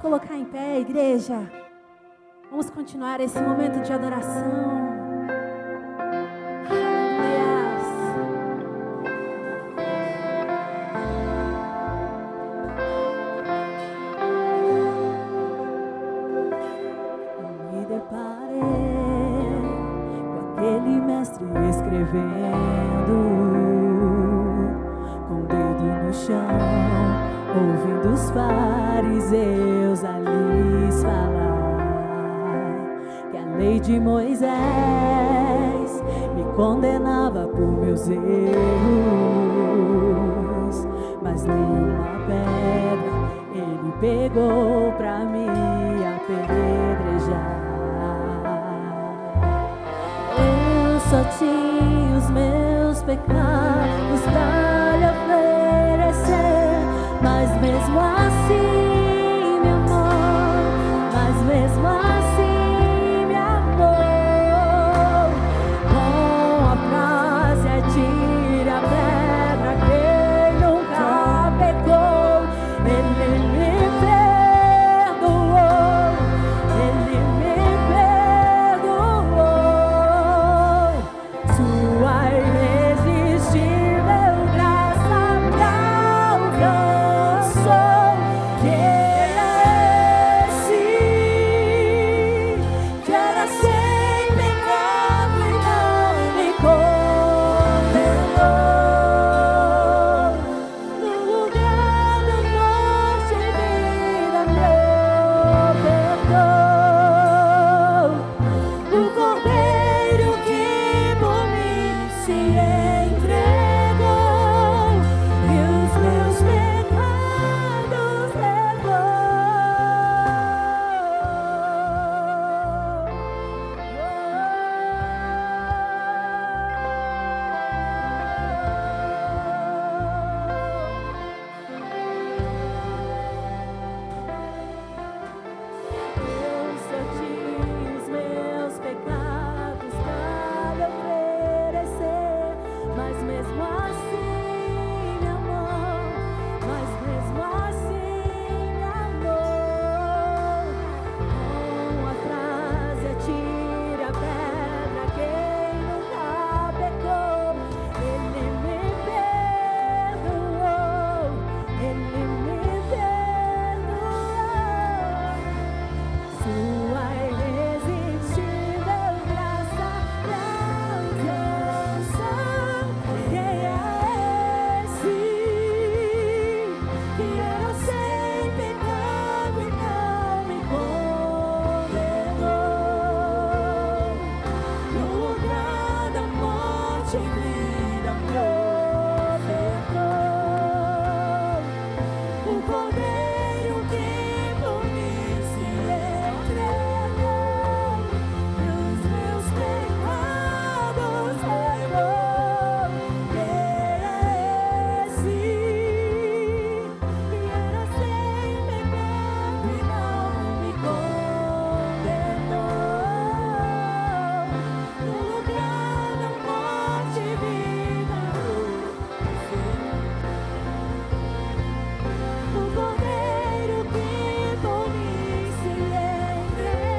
colocar em pé, igreja. Vamos continuar esse momento de adoração. Me deparei com aquele mestre escrevendo, com o dedo no chão, ouvindo os fariseus a lhes falar que a lei de Moisés me condenava por meus erros, mas nenhuma pedra ele pegou pra me apedrejar. Eu só tinha os meus pecados pra lhe oferecer, mas mesmo assim me amou, mas mesmo assim me amou. Com a frase atire a pedra, quem nunca pecou, ele me perdoou, ele me perdoou. Sua irresistível graça me alcançou. Quem é esse que era sem pecado e não me condenou? No lugar da morte, vida me ofertou. O Cordeiro que por mim se entregou e os meus pecados Eu só tinha os meus pecados pra lhe oferecer, mas mesmo assim me amou, mas mesmo assim me amou. Com a frase atire a pedra, quem nunca pecou, ele me perdoou, ele me perdoou. Sua irresistível graça me alcançou. Quem é esse que era sem pecado e não me condenou? No lugar da morte, vida me ofertou. O Cordeiro que por mim se entregou e os meus pecados levou. Quem é esse que era sem pecado e não me condenou? No lugar da morte, vida o Cordeiro que por mim se entregou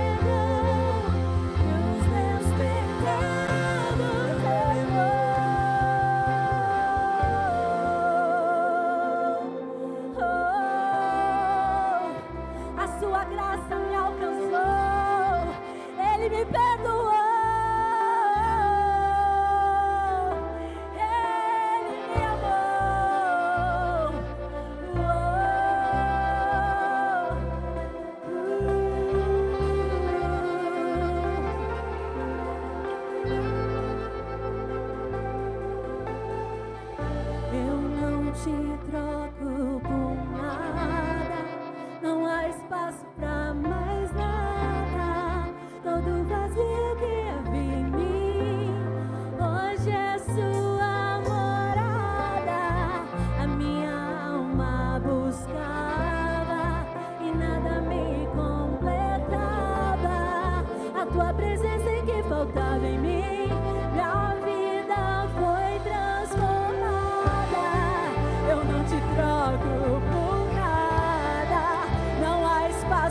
e os meus pecados levou. A sua graça me alcançou, ele me perdoou, ele me amou. Eu não te troco por nada, não há espaço pra mais nada. Todo vazio que havia em mim, hoje é sua morada. A minha alma buscava e nada me completava. A tua presença em que faltava em mim, minha vida foi transformada. Eu não te troco por nada, não há espaço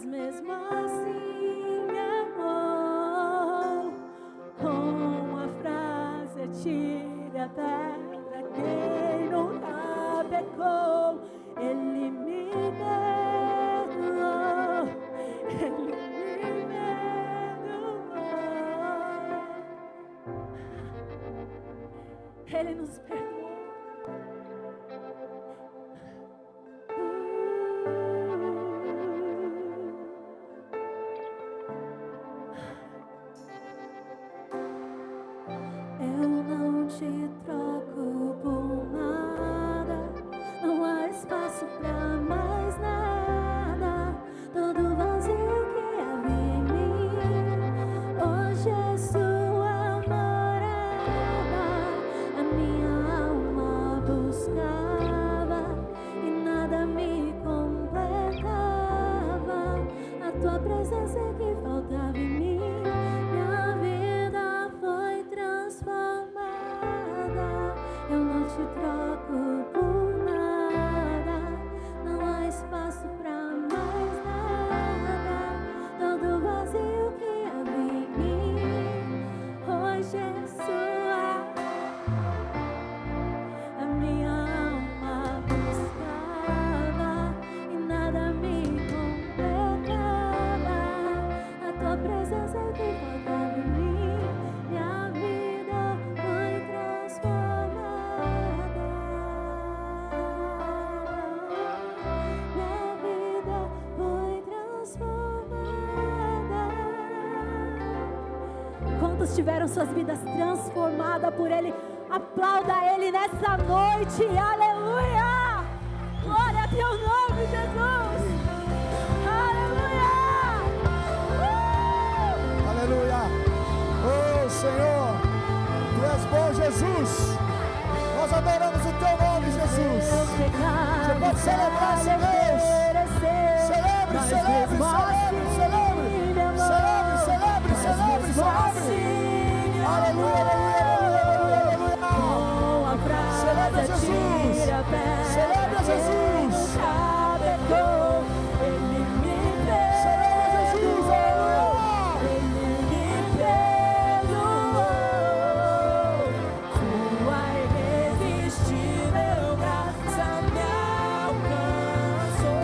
mesmo assim me amou. Com a frase tire a pedra, quem nunca pecou, Ele me perdoou, Ele me perdoou, Ele nos perdoou. Eu não te troco por nada, não há espaço pra mais nada. Todo vazio que havia em mim, hoje é sua morada. A minha alma buscava e nada me completava. A tua presença é que faltava em mim. Minha vida foi transformada. Eu não te troco por nada, não há espaço pra mais nada. Todo vazio que havia em mim, hoje é sua. A minha alma buscava e nada me completava. A tua presença que faltava em mim, minha vida foi transformada. Minha vida foi transformada. Quantos tiveram suas vidas transformadas por Ele? Aplauda Ele nessa noite, aleluia! Glória a teu nome, Jesus! Aleluia! Aleluia. Oh Senhor, Tu és bom, Jesus. Nós adoramos o Teu nome, Jesus. Você pode celebrar, seu Deus. Celebre, celebre, celebre, celebre. Celebre, celebre, celebre, celebre. Aleluia, aleluia, aleluia, aleluia. Celebre Jesus. Celebre Jesus. Ele me Celebre Jesus, aleluia. Ele me perdoou. Tua irresistível graça me alcançou.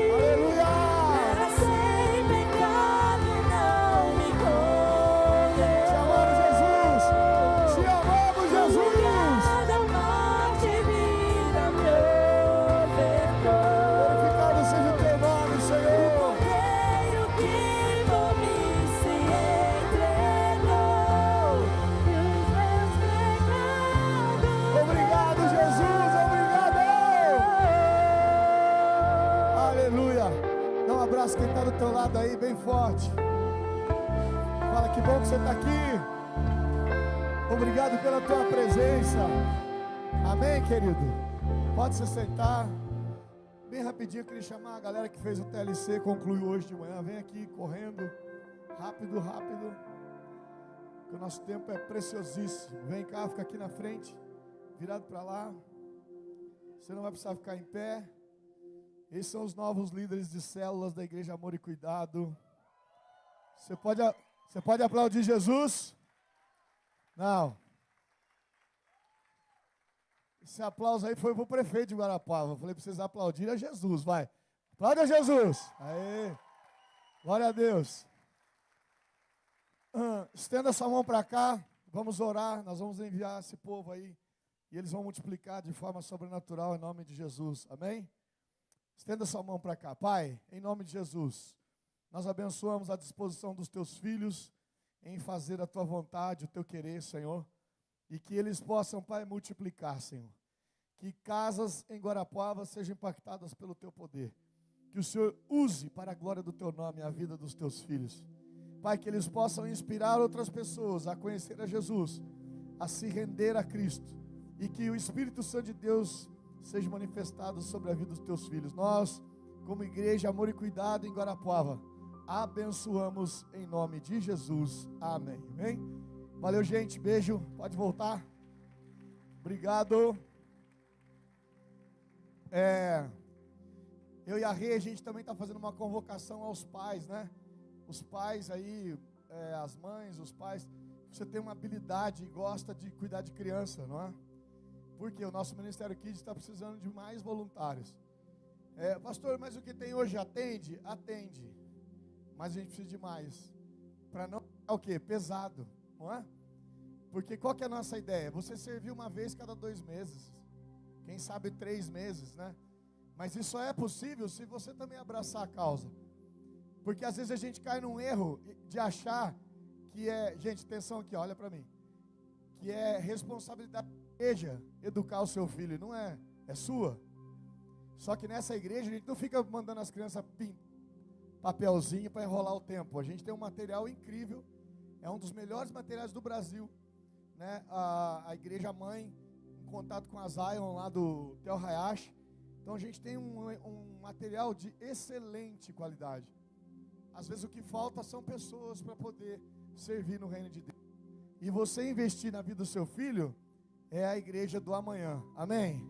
Aleluia. Era sem pecado, não me condenou. Te amamos, Jesus. Cada morte e vida me ofertou. Glorificado seja o Teu nome, Senhor. Cordeiro que por mim se entregou, e os meus pecados. Obrigado, Jesus, obrigado. Aleluia. Dá um abraço quem está do teu lado aí, bem forte. Fala, que bom que você está aqui. Obrigado pela tua presença. Amém, querido? Pode se sentar. Bem rapidinho, eu queria chamar a galera que fez o TLC, concluiu hoje de manhã. Vem aqui correndo, rápido, rápido, que o nosso tempo é preciosíssimo. Vem cá, fica aqui na frente, virado para lá. Você não vai precisar ficar em pé. Esses são os novos líderes de células da Igreja Amor e Cuidado. Você pode aplaudir Jesus? Não. Esse aplauso aí foi para o prefeito de Guarapuava. Eu falei para vocês aplaudirem a Jesus, vai. Aplaude a Jesus. Aê. Glória a Deus. Estenda sua mão para cá. Vamos orar. Nós vamos enviar esse povo aí. E eles vão multiplicar de forma sobrenatural em nome de Jesus. Amém? Estenda sua mão para cá. Pai, em nome de Jesus, nós abençoamos a disposição dos teus filhos em fazer a tua vontade, o teu querer, Senhor. E que eles possam, Pai, multiplicar, Senhor. Que casas em Guarapuava sejam impactadas pelo teu poder. Que o Senhor use para a glória do teu nome a vida dos teus filhos. Pai, que eles possam inspirar outras pessoas a conhecer a Jesus, a se render a Cristo. E que o Espírito Santo de Deus seja manifestado sobre a vida dos teus filhos. Nós, como igreja Amor e Cuidado em Guarapuava, abençoamos em nome de Jesus. Amém. Amém? Valeu, gente. Beijo. Pode voltar. Obrigado. Eu e a Rê, a gente também está fazendo uma convocação aos pais, né? Os pais aí, as mães, os pais. Você tem uma habilidade e gosta de cuidar de criança, não é? Porque o nosso Ministério Kids está precisando de mais voluntários. Pastor, mas o que tem hoje atende? Atende. Mas a gente precisa de mais. Para não ficar o quê? Pesado, não é? Porque qual que é a nossa ideia? Você servir uma vez cada 2 meses. Quem sabe 3 meses, né? Mas isso só é possível se você também abraçar a causa. Porque às vezes a gente cai num erro de achar que gente, atenção aqui, olha para mim. Que é responsabilidade da igreja educar o seu filho, não é sua. Só que nessa igreja a gente não fica mandando as crianças pintar papelzinho para enrolar o tempo. A gente tem um material incrível, é um dos melhores materiais do Brasil, né? A igreja mãe, em contato com a Zion lá do Tel Hayashi. Então a gente tem um material de excelente qualidade. Às vezes o que falta são pessoas para poder servir no reino de Deus. E você investir na vida do seu filho é a igreja do amanhã. Amém?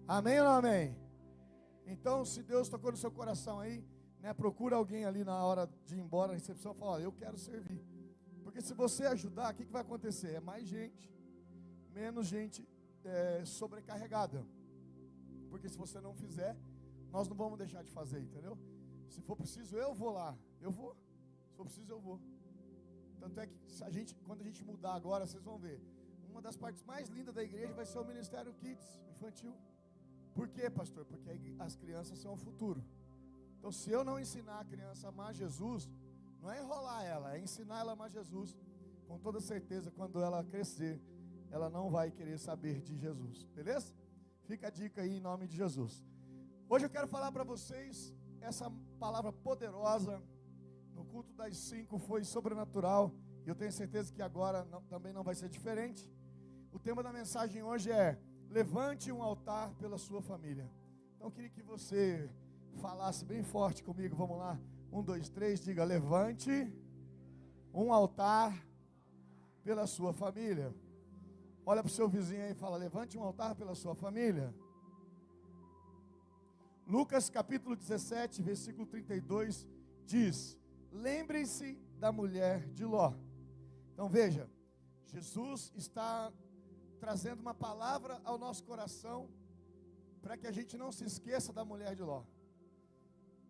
Amém ou não amém? Então, se Deus tocou no seu coração aí, né, procura alguém ali na hora de ir embora na recepção e fala: olha, eu quero servir. Porque se você ajudar, o que vai acontecer? É mais gente, menos gente sobrecarregada. Porque se você não fizer, nós não vamos deixar de fazer, entendeu? Se for preciso, eu vou lá. Eu vou. Se for preciso, eu vou. Tanto é que quando a gente mudar agora, vocês vão ver. Uma das partes mais lindas da igreja vai ser o Ministério Kids infantil. Por quê, pastor? Porque as crianças são o futuro. Então, se eu não ensinar a criança a amar Jesus, não é enrolar ela, é ensinar ela a amar Jesus. Com toda certeza, quando ela crescer, ela não vai querer saber de Jesus. Beleza? Fica a dica aí em nome de Jesus. Hoje eu quero falar para vocês essa palavra poderosa. No culto das 5 foi sobrenatural. E eu tenho certeza que agora também não vai ser diferente. O tema da mensagem hoje é: levante um altar pela sua família. Então eu queria que você falasse bem forte comigo. Vamos lá, 1, 2, 3, diga: levante um altar pela sua família. Olha para o seu vizinho aí e fala: levante um altar pela sua família. Lucas capítulo 17, versículo 32 diz: lembrem-se da mulher de Ló. Então veja, Jesus está trazendo uma palavra ao nosso coração para que a gente não se esqueça da mulher de Ló.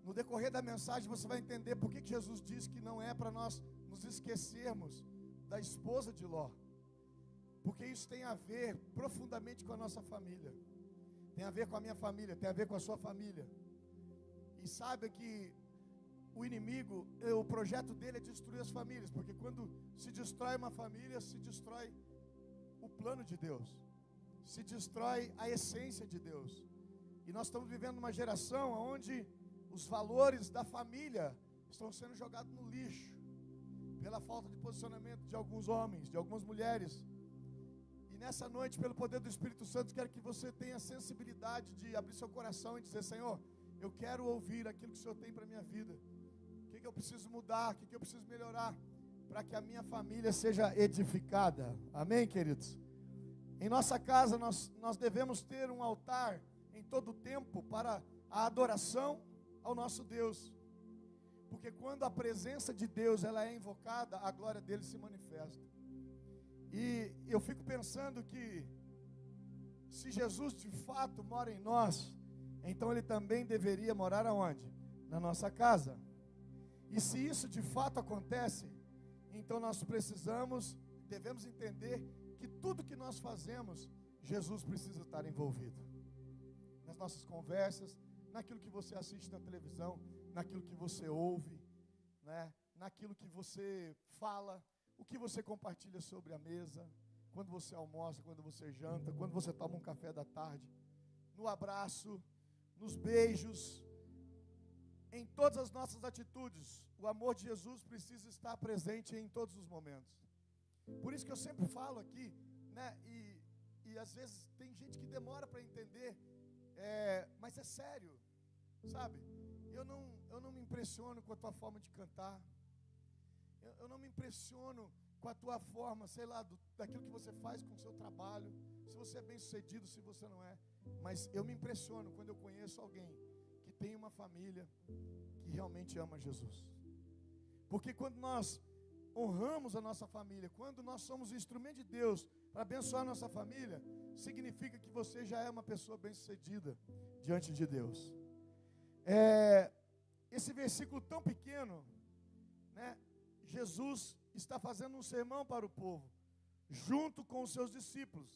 No decorrer da mensagem você vai entender por que Jesus diz que não é para nós nos esquecermos da esposa de Ló. Porque isso tem a ver profundamente com a nossa família. Tem a ver com a minha família, tem a ver com a sua família. E saiba que o inimigo, o projeto dele é destruir as famílias. Porque quando se destrói uma família, se destrói o plano de Deus. Se destrói a essência de Deus. E nós estamos vivendo uma geração onde os valores da família estão sendo jogados no lixo. Pela falta de posicionamento de alguns homens, de algumas mulheres. E nessa noite, pelo poder do Espírito Santo, quero que você tenha a sensibilidade de abrir seu coração e dizer: Senhor, eu quero ouvir aquilo que o Senhor tem para a minha vida. O que eu preciso mudar, o que eu preciso melhorar, para que a minha família seja edificada. Amém, queridos? Em nossa casa, nós devemos ter um altar em todo o tempo para a adoração ao nosso Deus. Porque quando a presença de Deus ela é invocada, a glória dele se manifesta. E eu fico pensando que se Jesus de fato mora em nós, então ele também deveria morar aonde? Na nossa casa. E se isso de fato acontece, então nós devemos entender que tudo que nós fazemos, Jesus precisa estar envolvido. Nas nossas conversas, naquilo que você assiste na televisão, naquilo que você ouve, né? Naquilo que você fala, o que você compartilha sobre a mesa, quando você almoça, quando você janta, quando você toma um café da tarde, no abraço, nos beijos, em todas as nossas atitudes. O amor de Jesus precisa estar presente em todos os momentos. Por isso que eu sempre falo aqui, né? E às vezes tem gente que demora para entender, mas é sério, sabe? Eu não me impressiono com a tua forma de cantar. Eu não me impressiono com a tua forma, sei lá, daquilo que você faz com o seu trabalho, se você é bem sucedido, se você não é. Mas eu me impressiono quando eu conheço alguém que tem uma família que realmente ama Jesus. Porque quando nós honramos a nossa família, quando nós somos instrumento de Deus para abençoar a nossa família, significa que você já é uma pessoa bem-sucedida diante de Deus. Esse versículo tão pequeno, né? Jesus está fazendo um sermão para o povo, junto com os seus discípulos.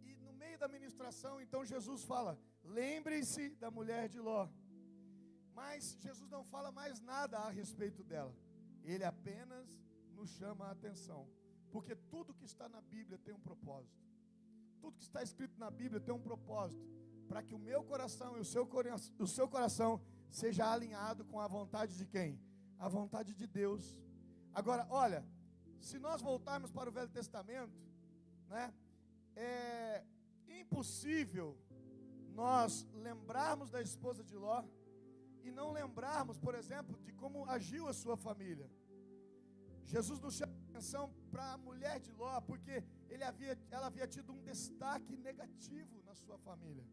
E no meio da ministração, então Jesus fala: lembrem-se da mulher de Ló. Mas Jesus não fala mais nada a respeito dela. Ele apenas nos chama a atenção. Porque tudo que está na Bíblia tem um propósito. Tudo que está escrito na Bíblia tem um propósito. Para que o meu coração e o seu coração seja alinhado com a vontade de quem? A vontade de Deus. Agora, olha, se nós voltarmos para o Velho Testamento, né, é impossível nós lembrarmos da esposa de Ló e não lembrarmos, por exemplo, de como agiu a sua família. Jesus nos chama a atenção para a mulher de Ló, porque ela havia tido um destaque negativo na sua família.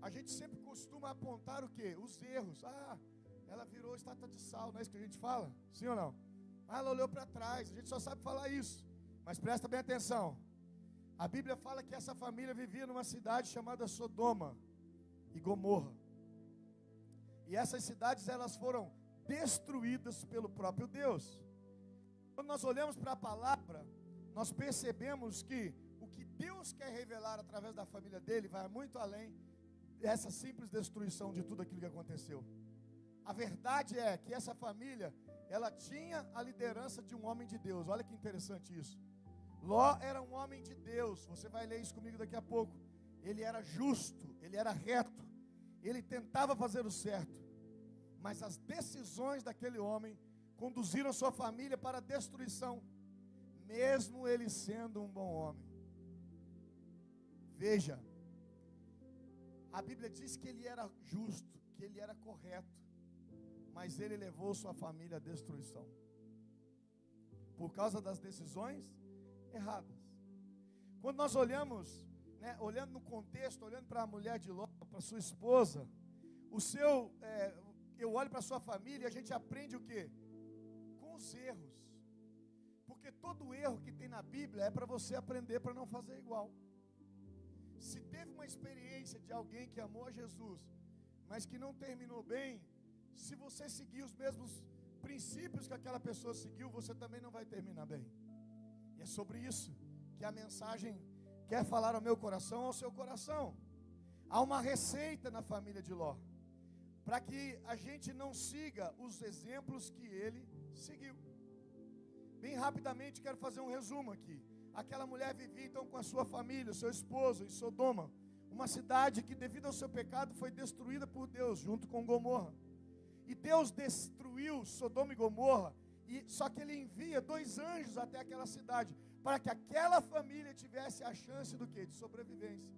A gente sempre costuma apontar o quê? Os erros. Ela virou estátua de sal, não é isso que a gente fala? Sim ou não? Ela olhou para trás, a gente só sabe falar isso. Mas presta bem atenção. A Bíblia fala que essa família vivia numa cidade chamada Sodoma e Gomorra. E essas cidades, elas foram destruídas pelo próprio Deus. Quando nós olhamos para a palavra, nós percebemos que o que Deus quer revelar através da família dele vai muito além dessa simples destruição de tudo aquilo que aconteceu. A verdade é que essa família, ela tinha a liderança de um homem de Deus. Olha que interessante isso. Ló era um homem de Deus. Você vai ler isso comigo daqui a pouco. Ele era justo, ele era reto, ele tentava fazer o certo. Mas as decisões daquele homem conduziram sua família para a destruição, mesmo ele sendo um bom homem. Veja, a Bíblia diz que ele era justo, que ele era correto, mas ele levou sua família à destruição, por causa das decisões erradas. Quando nós olhamos, né, olhando no contexto, olhando para a mulher de Ló, para sua esposa, eu olho para a sua família e a gente aprende o quê? Com os erros. Porque todo erro que tem na Bíblia é para você aprender para não fazer igual. Se teve uma experiência de alguém que amou a Jesus, mas que não terminou bem, se você seguir os mesmos princípios que aquela pessoa seguiu, você também não vai terminar bem. E é sobre isso que a mensagem quer falar ao meu coração, ao seu coração. Há uma receita na família de Ló, para que a gente não siga os exemplos que ele seguiu. Bem rapidamente quero fazer um resumo aqui. Aquela mulher vivia então com a sua família, o seu esposo, em Sodoma, uma cidade que devido ao seu pecado foi destruída por Deus, junto com Gomorra. E Deus destruiu Sodoma e Gomorra, só que ele envia 2 anjos até aquela cidade, para que aquela família tivesse a chance do quê? De sobrevivência.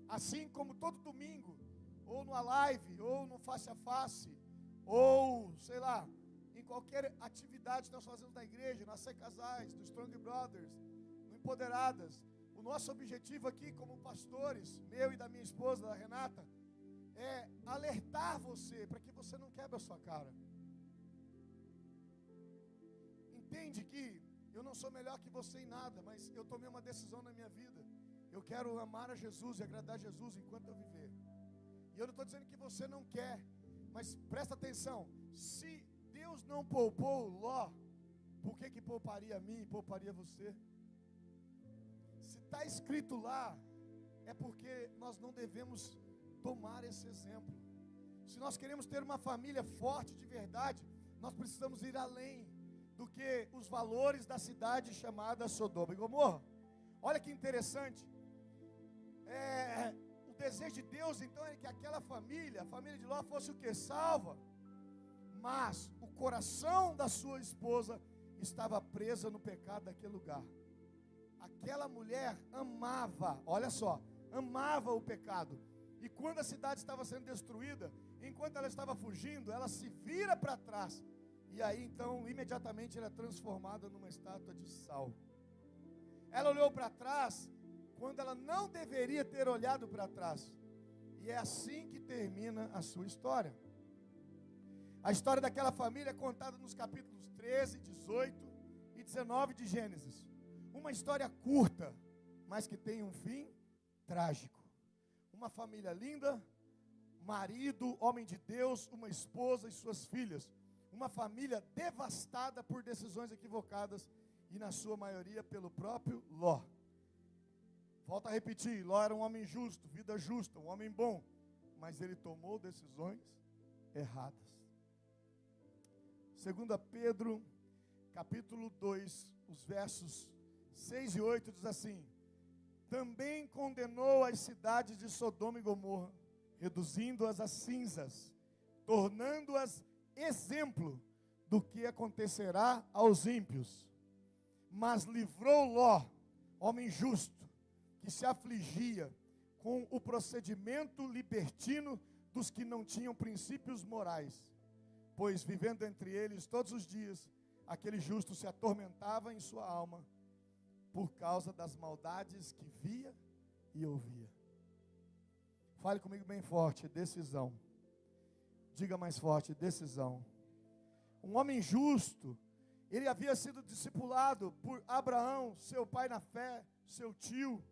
Assim como todo domingo, ou no live, ou no face a face, ou sei lá, em qualquer atividade que nós fazemos na igreja, nas Casais, do Strong Brothers, no Empoderadas, o nosso objetivo aqui como pastores, meu e da minha esposa, da Renata, é alertar você, para que você não quebre a sua cara. Entende que eu não sou melhor que você em nada, mas eu tomei uma decisão na minha vida. Eu quero amar a Jesus e agradar a Jesus enquanto eu viver. E eu não estou dizendo que você não quer, mas presta atenção, se Deus não poupou Ló, por que pouparia a mim e pouparia você? Se está escrito lá, é porque nós não devemos tomar esse exemplo. Se nós queremos ter uma família forte de verdade, nós precisamos ir além do que os valores da cidade chamada Sodoma e Gomorra. Olha que interessante. O desejo de Deus então é que aquela família, a família de Ló, fosse o que? Salva. Mas o coração da sua esposa estava presa no pecado daquele lugar. Aquela mulher amava, olha só, amava o pecado. E quando a cidade estava sendo destruída, enquanto ela estava fugindo, ela se vira para trás. E aí então, imediatamente ela é transformada numa estátua de sal. Ela olhou para trás quando ela não deveria ter olhado para trás. E é assim que termina a sua história. A história daquela família é contada nos capítulos 13, 18 e 19 de Gênesis. Uma história curta, mas que tem um fim trágico. Uma família linda, marido, homem de Deus, uma esposa e suas filhas. Uma família devastada por decisões equivocadas e na sua maioria pelo próprio Ló. Volto a repetir, Ló era um homem justo, vida justa, um homem bom, mas ele tomou decisões erradas. 2 Pedro, capítulo 2, os versos 6 e 8 diz assim: também condenou as cidades de Sodoma e Gomorra, reduzindo-as a cinzas, tornando-as exemplo do que acontecerá aos ímpios. Mas livrou Ló, homem justo, que se afligia com o procedimento libertino dos que não tinham princípios morais, pois vivendo entre eles todos os dias, aquele justo se atormentava em sua alma, por causa das maldades que via e ouvia. Fale comigo bem forte, decisão. Diga mais forte, decisão. Um homem justo, ele havia sido discipulado por Abraão, seu pai na fé, seu tio.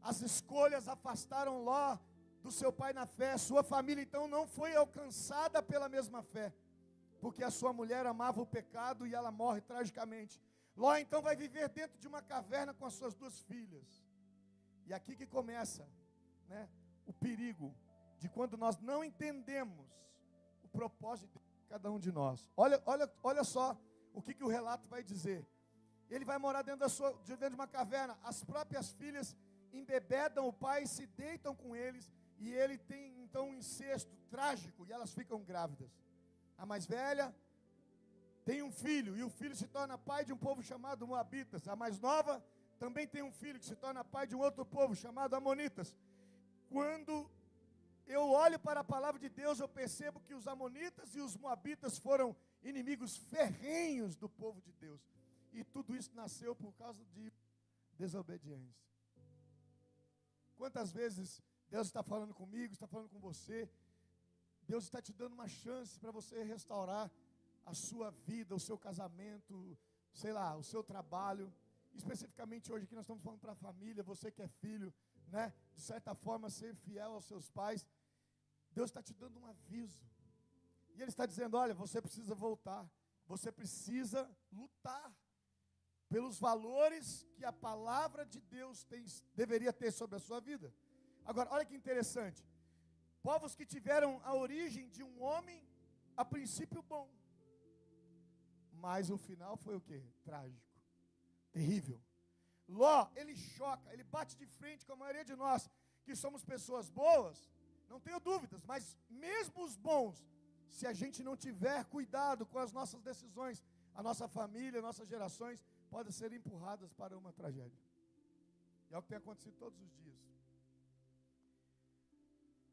As escolhas afastaram Ló do seu pai na fé. Sua família então não foi alcançada pela mesma fé, porque a sua mulher amava o pecado e ela morre tragicamente. Ló então vai viver dentro de uma caverna com as suas duas filhas. E aqui que começa, né, o perigo de quando nós não entendemos o propósito de cada um de nós. Olha só o que o relato vai dizer. Ele vai morar dentro de uma caverna. As próprias filhas embebedam o pai, se deitam com eles, e ele tem então um incesto trágico, e elas ficam grávidas. A mais velha tem um filho, e o filho se torna pai de um povo chamado Moabitas. A mais nova também tem um filho que se torna pai de um outro povo chamado Amonitas. Quando eu olho para a palavra de Deus, eu percebo que os Amonitas e os Moabitas foram inimigos ferrenhos do povo de Deus. E tudo isso nasceu por causa de desobediência. Quantas vezes Deus está falando comigo, está falando com você, Deus está te dando uma chance para você restaurar a sua vida, o seu casamento, sei lá, o seu trabalho. Especificamente hoje aqui nós estamos falando para a família, você que é filho, né? De certa forma ser fiel aos seus pais. Deus está te dando um aviso. E Ele está dizendo, olha, você precisa voltar. Você precisa lutar pelos valores que a palavra de Deus deveria ter sobre a sua vida. Agora, olha que interessante. Povos que tiveram a origem de um homem, a princípio bom. Mas o final foi o quê? Trágico. Terrível. Ló, ele choca, ele bate de frente com a maioria de nós, que somos pessoas boas, não tenho dúvidas, mas mesmo os bons, se a gente não tiver cuidado com as nossas decisões, a nossa família, nossas gerações, podem ser empurradas para uma tragédia. E é o que tem acontecido todos os dias.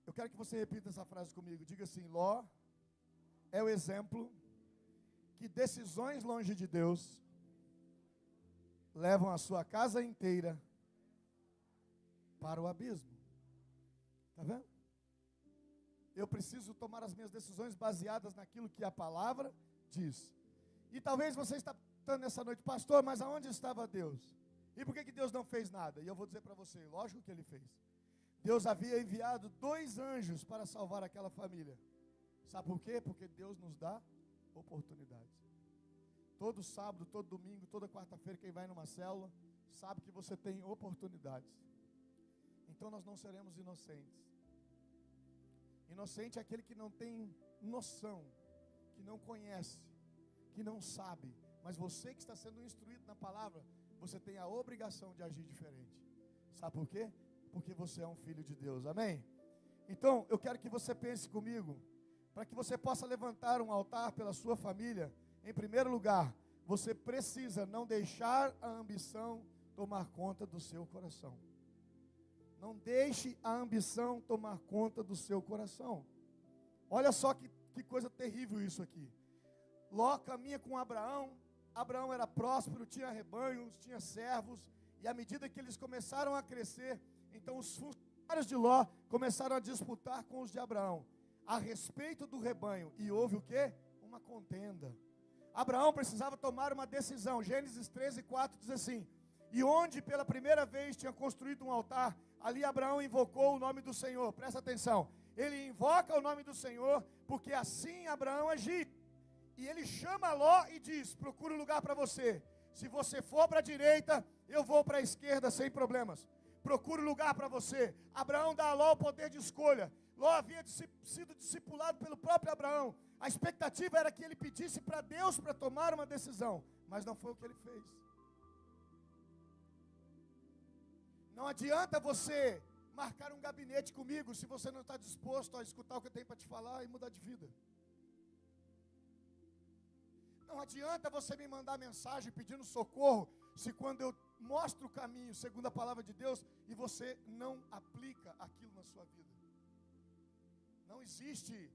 Eu quero que você repita essa frase comigo. Diga assim, Ló é o exemplo que decisões longe de Deus levam a sua casa inteira para o abismo. Está vendo? Eu preciso tomar as minhas decisões baseadas naquilo que a palavra diz. E talvez você está perguntando nessa noite, pastor, mas aonde estava Deus? E por que Deus não fez nada? E eu vou dizer para você, lógico que Ele fez. Deus havia enviado 2 anjos para salvar aquela família. Sabe por quê? Porque Deus nos dá oportunidades. Todo sábado, todo domingo, toda quarta-feira, quem vai numa célula, sabe que você tem oportunidades. Então nós não seremos inocentes. Inocente é aquele que não tem noção, que não conhece, que não sabe. Mas você que está sendo instruído na palavra, você tem a obrigação de agir diferente. Sabe por quê? Porque você é um filho de Deus, amém? Então, eu quero que você pense comigo, para que você possa levantar um altar pela sua família. Em primeiro lugar, você precisa não deixar a ambição tomar conta do seu coração. Não deixe a ambição tomar conta do seu coração. Olha só que coisa terrível isso aqui. Ló caminha com Abraão. Abraão era próspero, tinha rebanhos, tinha servos. E à medida que eles começaram a crescer, então os funcionários Os de Ló começaram a disputar com os de Abraão a respeito do rebanho, e houve o quê? Uma contenda. Abraão precisava tomar uma decisão. Gênesis 13:4 diz assim: e onde pela primeira vez tinha construído um altar, ali Abraão invocou o nome do Senhor. Presta atenção, ele invoca o nome do Senhor, porque assim Abraão agiu. E ele chama Ló e diz: procura um lugar para você. Se você for para a direita, eu vou para a esquerda sem problemas. Procura um lugar para você. Abraão dá a Ló o poder de escolha. Ló havia sido discipulado pelo próprio Abraão. A expectativa era que ele pedisse para Deus para tomar uma decisão, mas não foi o que ele fez. Não adianta você marcar um gabinete comigo se você não está disposto a escutar o que eu tenho para te falar e mudar de vida. Não adianta você me mandar mensagem pedindo socorro, se quando eu mostro o caminho segundo a palavra de Deus e você não aplica aquilo na sua vida. Não existe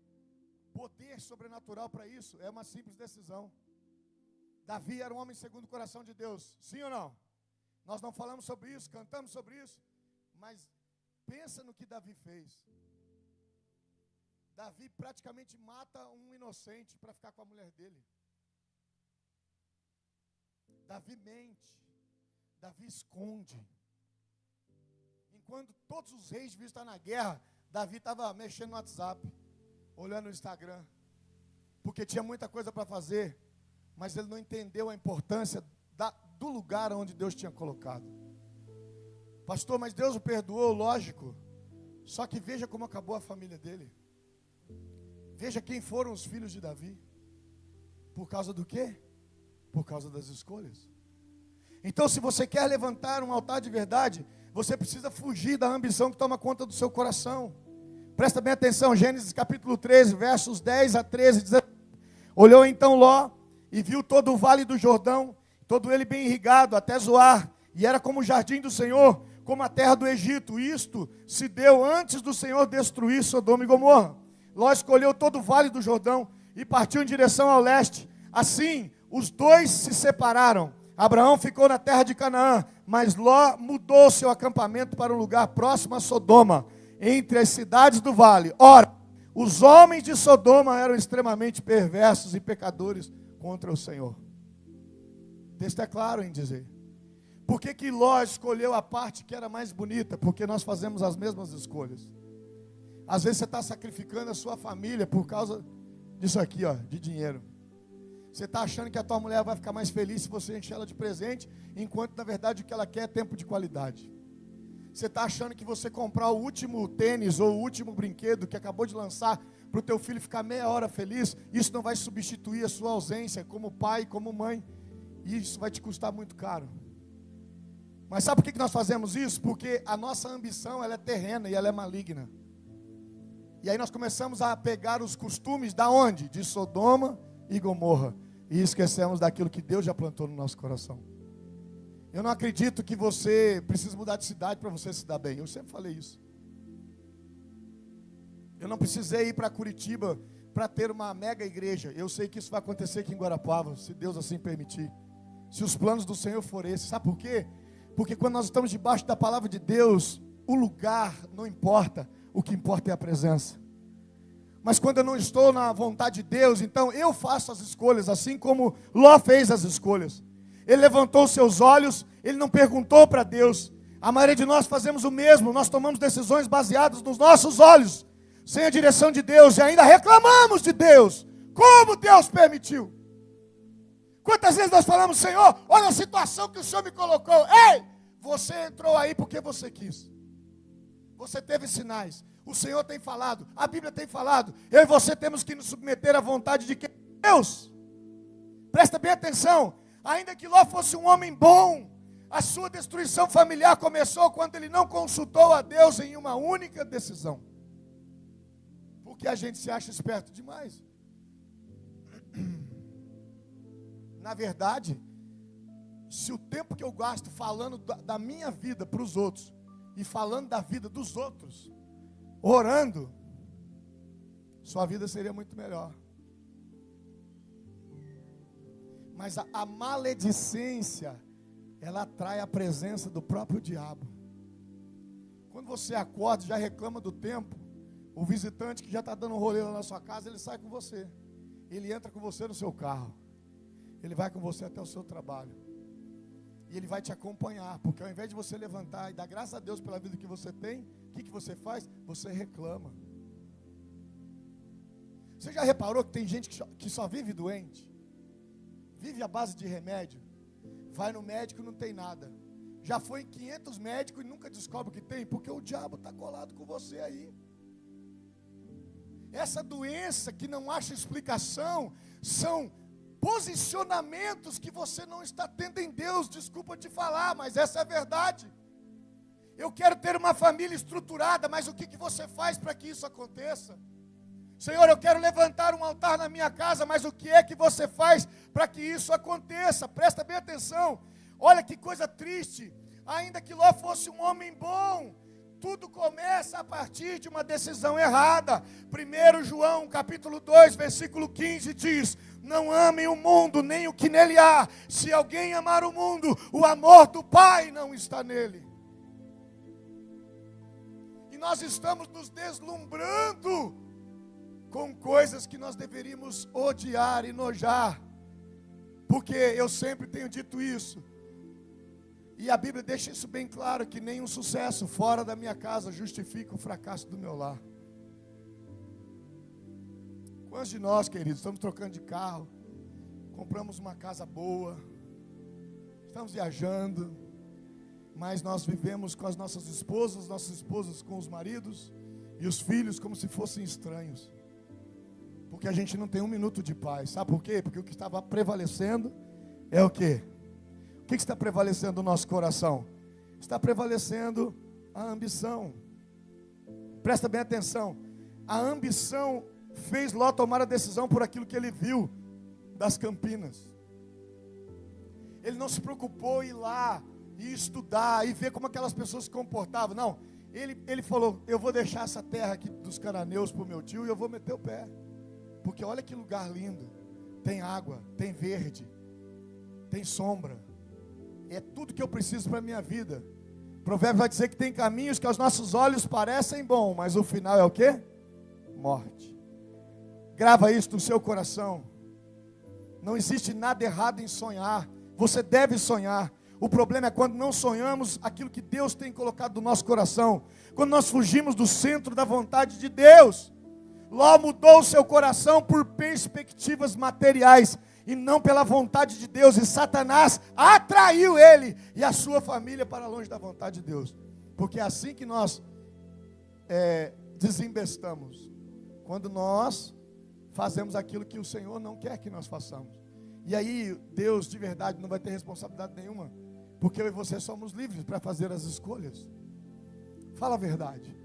poder sobrenatural para isso, é uma simples decisão. Davi era um homem segundo o coração de Deus, sim ou não? Nós não falamos sobre isso, cantamos sobre isso, mas pensa no que Davi fez. Davi praticamente mata um inocente para ficar com a mulher dele. Davi mente, Davi esconde. Enquanto todos os reis deviam estar na guerra, Davi estava mexendo no WhatsApp, olhando no Instagram, porque tinha muita coisa para fazer, mas ele não entendeu a importância do lugar onde Deus tinha colocado. Pastor, mas Deus o perdoou, lógico, só que veja como acabou a família dele. Veja quem foram os filhos de Davi. Por causa do quê? Por causa das escolhas. Então, se você quer levantar um altar de verdade, você precisa fugir da ambição que toma conta do seu coração. Presta bem atenção, Gênesis capítulo 13, versos 10 a 13, diz assim: olhou então Ló e viu todo o vale do Jordão, todo ele bem irrigado até Zoar, e era como o jardim do Senhor, como a terra do Egito. Isto se deu antes do Senhor destruir Sodoma e Gomorra. Ló escolheu todo o vale do Jordão e partiu em direção ao leste. Assim, os dois se separaram. Abraão ficou na terra de Canaã, mas Ló mudou seu acampamento para um lugar próximo a Sodoma, entre as cidades do vale. Ora, os homens de Sodoma eram extremamente perversos e pecadores contra o Senhor. O texto é claro em dizer. Por que Ló escolheu a parte que era mais bonita? Porque nós fazemos as mesmas escolhas. Às vezes você está sacrificando a sua família por causa disso aqui, ó, de dinheiro. Você está achando que a tua mulher vai ficar mais feliz se você encher ela de presente, enquanto na verdade o que ela quer é tempo de qualidade. Você está achando que você comprar o último tênis ou o último brinquedo que acabou de lançar para o teu filho ficar meia hora feliz, isso não vai substituir a sua ausência como pai, como mãe, e isso vai te custar muito caro. Mas sabe por que nós fazemos isso? Porque a nossa ambição, ela é terrena e ela é maligna. E aí nós começamos a pegar os costumes da onde? De Sodoma e Gomorra, e esquecemos daquilo que Deus já plantou no nosso coração. Eu não acredito que você precisa mudar de cidade para você se dar bem. Eu sempre falei isso. Eu não precisei ir para Curitiba para ter uma mega igreja. Eu sei que isso vai acontecer aqui em Guarapuava, se Deus assim permitir. Se os planos do Senhor forem esses. Sabe por quê? Porque quando nós estamos debaixo da palavra de Deus, o lugar não importa, o que importa é a presença. Mas quando eu não estou na vontade de Deus, então eu faço as escolhas, assim como Ló fez as escolhas. Ele levantou seus olhos, ele não perguntou para Deus. A maioria de nós fazemos o mesmo, nós tomamos decisões baseadas nos nossos olhos, sem a direção de Deus, e ainda reclamamos de Deus. Como Deus permitiu? Quantas vezes nós falamos: Senhor, olha a situação que o Senhor me colocou. Ei, você entrou aí porque você quis. Você teve sinais. O Senhor tem falado, a Bíblia tem falado. Eu e você temos que nos submeter à vontade de Deus. Presta bem atenção. Ainda que Ló fosse um homem bom, a sua destruição familiar começou quando ele não consultou a Deus em uma única decisão. Porque a gente se acha esperto demais. Na verdade, se o tempo que eu gasto falando da minha vida para os outros e falando da vida dos outros, orando, sua vida seria muito melhor. Mas a maledicência, ela atrai a presença do próprio diabo. Quando você acorda, já reclama do tempo, o visitante que já está dando um rolê lá na sua casa, ele sai com você. Ele entra com você no seu carro. Ele vai com você até o seu trabalho. E ele vai te acompanhar, porque ao invés de você levantar e dar graças a Deus pela vida que você tem, o que você faz? Você reclama. Você já reparou que tem gente que só vive doente? Vive à base de remédio? Vai no médico e não tem nada. Já foi em 500 médicos e nunca descobre o que tem, porque o diabo está colado com você aí. Essa doença que não acha explicação, são posicionamentos que você não está tendo em Deus. Desculpa te falar, mas essa é a verdade. Eu quero ter uma família estruturada, mas o que você faz para que isso aconteça? Senhor, eu quero levantar um altar na minha casa, mas o que é que você faz para que isso aconteça? Presta bem atenção. Olha que coisa triste. Ainda que Ló fosse um homem bom, tudo começa a partir de uma decisão errada. 1 João, capítulo 2, versículo 15 diz: não amem o mundo, nem o que nele há. Se alguém amar o mundo, o amor do Pai não está nele. E nós estamos nos deslumbrando com coisas que nós deveríamos odiar e nojar. Porque eu sempre tenho dito isso. E a Bíblia deixa isso bem claro, que nenhum sucesso fora da minha casa justifica o fracasso do meu lar. Quantos de nós, queridos, estamos trocando de carro, compramos uma casa boa, estamos viajando, mas nós vivemos com as nossas esposas com os maridos e os filhos como se fossem estranhos. Porque a gente não tem um minuto de paz. Sabe por quê? Porque o que estava prevalecendo é o quê? O que está prevalecendo no nosso coração? Está prevalecendo a ambição. Presta bem atenção. A ambição fez Ló tomar a decisão por aquilo que ele viu das Campinas. Ele não se preocupou em ir lá e estudar e ver como aquelas pessoas se comportavam. Não, ele falou: eu vou deixar essa terra aqui dos cananeus para o meu tio e eu vou meter o pé. Porque olha que lugar lindo. Tem água, tem verde, tem sombra. É tudo que eu preciso para a minha vida. O provérbio vai dizer que tem caminhos que aos nossos olhos parecem bons, mas o final é o quê? Morte. Grava isso no seu coração. Não existe nada errado em sonhar. Você deve sonhar. O problema é quando não sonhamos aquilo que Deus tem colocado no nosso coração. Quando nós fugimos do centro da vontade de Deus. Ló mudou o seu coração por perspectivas materiais e não pela vontade de Deus. E Satanás atraiu ele e a sua família para longe da vontade de Deus. Porque é assim que nós desembestamos. Quando nós fazemos aquilo que o Senhor não quer que nós façamos. E aí Deus de verdade não vai ter responsabilidade nenhuma. Porque eu e você somos livres para fazer as escolhas. Fala a verdade.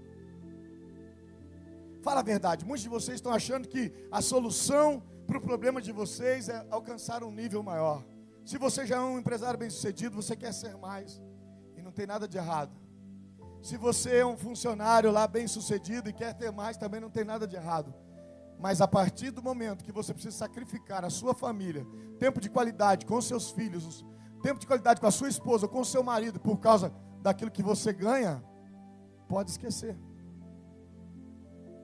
Fala a verdade. Muitos de vocês estão achando que a solução para o problema de vocês é alcançar um nível maior. Se você já é um empresário bem sucedido, você quer ser mais. E não tem nada de errado. Se você é um funcionário lá bem sucedido e quer ter mais, também não tem nada de errado. Mas a partir do momento que você precisa sacrificar a sua família, tempo de qualidade com os seus filhos, tempo de qualidade com a sua esposa, com o seu marido, por causa daquilo que você ganha, pode esquecer.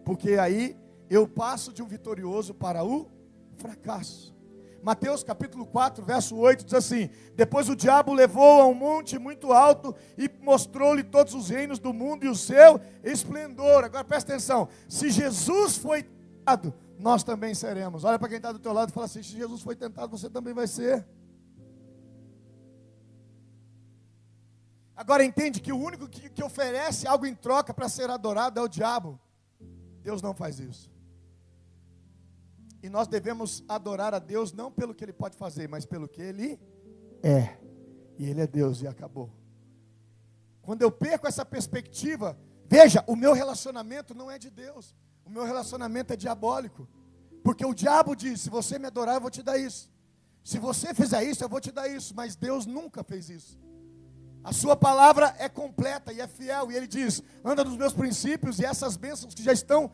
Porque aí eu passo de um vitorioso para o fracasso. Mateus capítulo 4, verso 8 diz assim: depois o diabo levou a um monte muito alto e mostrou-lhe todos os reinos do mundo e o seu esplendor. Agora presta atenção, se Jesus foi tentado, nós também seremos. Olha para quem está do teu lado e fala assim: se Jesus foi tentado, você também vai ser. Agora entende que o único que oferece algo em troca para ser adorado é o diabo. Deus não faz isso. E nós devemos adorar a Deus não pelo que Ele pode fazer, mas pelo que Ele é. E Ele é Deus e acabou. Quando eu perco essa perspectiva, veja, o meu relacionamento não é de Deus. O meu relacionamento é diabólico. Porque o diabo diz: se você me adorar, eu vou te dar isso. Se você fizer isso, eu vou te dar isso. Mas Deus nunca fez isso. A sua palavra é completa e é fiel. E Ele diz: anda nos meus princípios, e essas bênçãos que já estão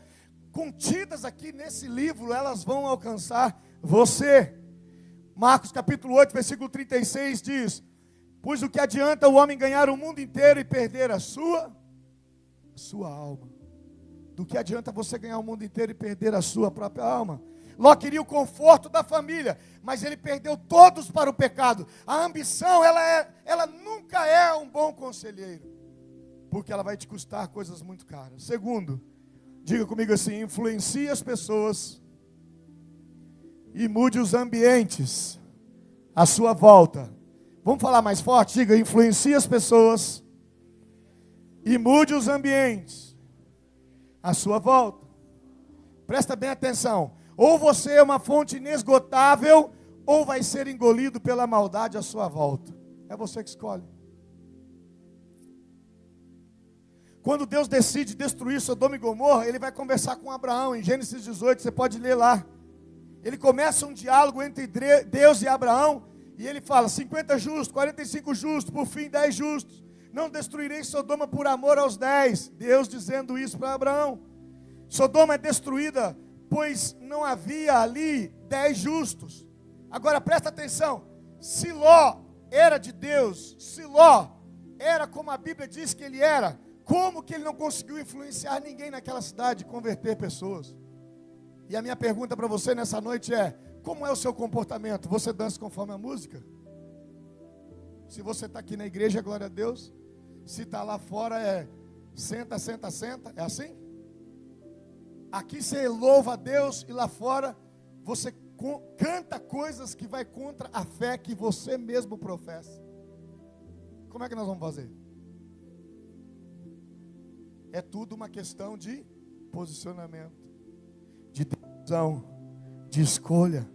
contidas aqui nesse livro, elas vão alcançar você. Marcos capítulo 8, versículo 36 diz: pois o que adianta o homem ganhar o mundo inteiro e perder a sua sua alma. Do que adianta você ganhar o mundo inteiro e perder a sua própria alma? Ló queria o conforto da família, mas ele perdeu todos para o pecado. A ambição, ela nunca é um bom conselheiro, porque ela vai te custar coisas muito caras. Segundo, diga comigo assim: influencie as pessoas e mude os ambientes à sua volta. Vamos falar mais forte? Diga: influencie as pessoas e mude os ambientes à sua volta. Presta bem atenção. Ou você é uma fonte inesgotável, ou vai ser engolido pela maldade à sua volta. É você que escolhe. Quando Deus decide destruir Sodoma e Gomorra, Ele vai conversar com Abraão. Em Gênesis 18, você pode ler lá. Ele começa um diálogo entre Deus e Abraão, e ele fala: 50 justos, 45 justos, por fim 10 justos. Não destruirei Sodoma por amor aos 10. Deus dizendo isso para Abraão. Sodoma é destruída, pois não havia ali 10 justos. Agora presta atenção, se Ló era de Deus, se Ló era como a Bíblia diz que ele era, como que ele não conseguiu influenciar ninguém naquela cidade, converter pessoas? E a minha pergunta para você nessa noite é: como é o seu comportamento? Você dança conforme a música? Se você está aqui na igreja, glória a Deus. Se está lá fora, é senta, senta, senta. É assim? Aqui você louva a Deus e lá fora você canta coisas que vai contra a fé que você mesmo professa. Como é que nós vamos fazer? É tudo uma questão de posicionamento, de decisão, de escolha.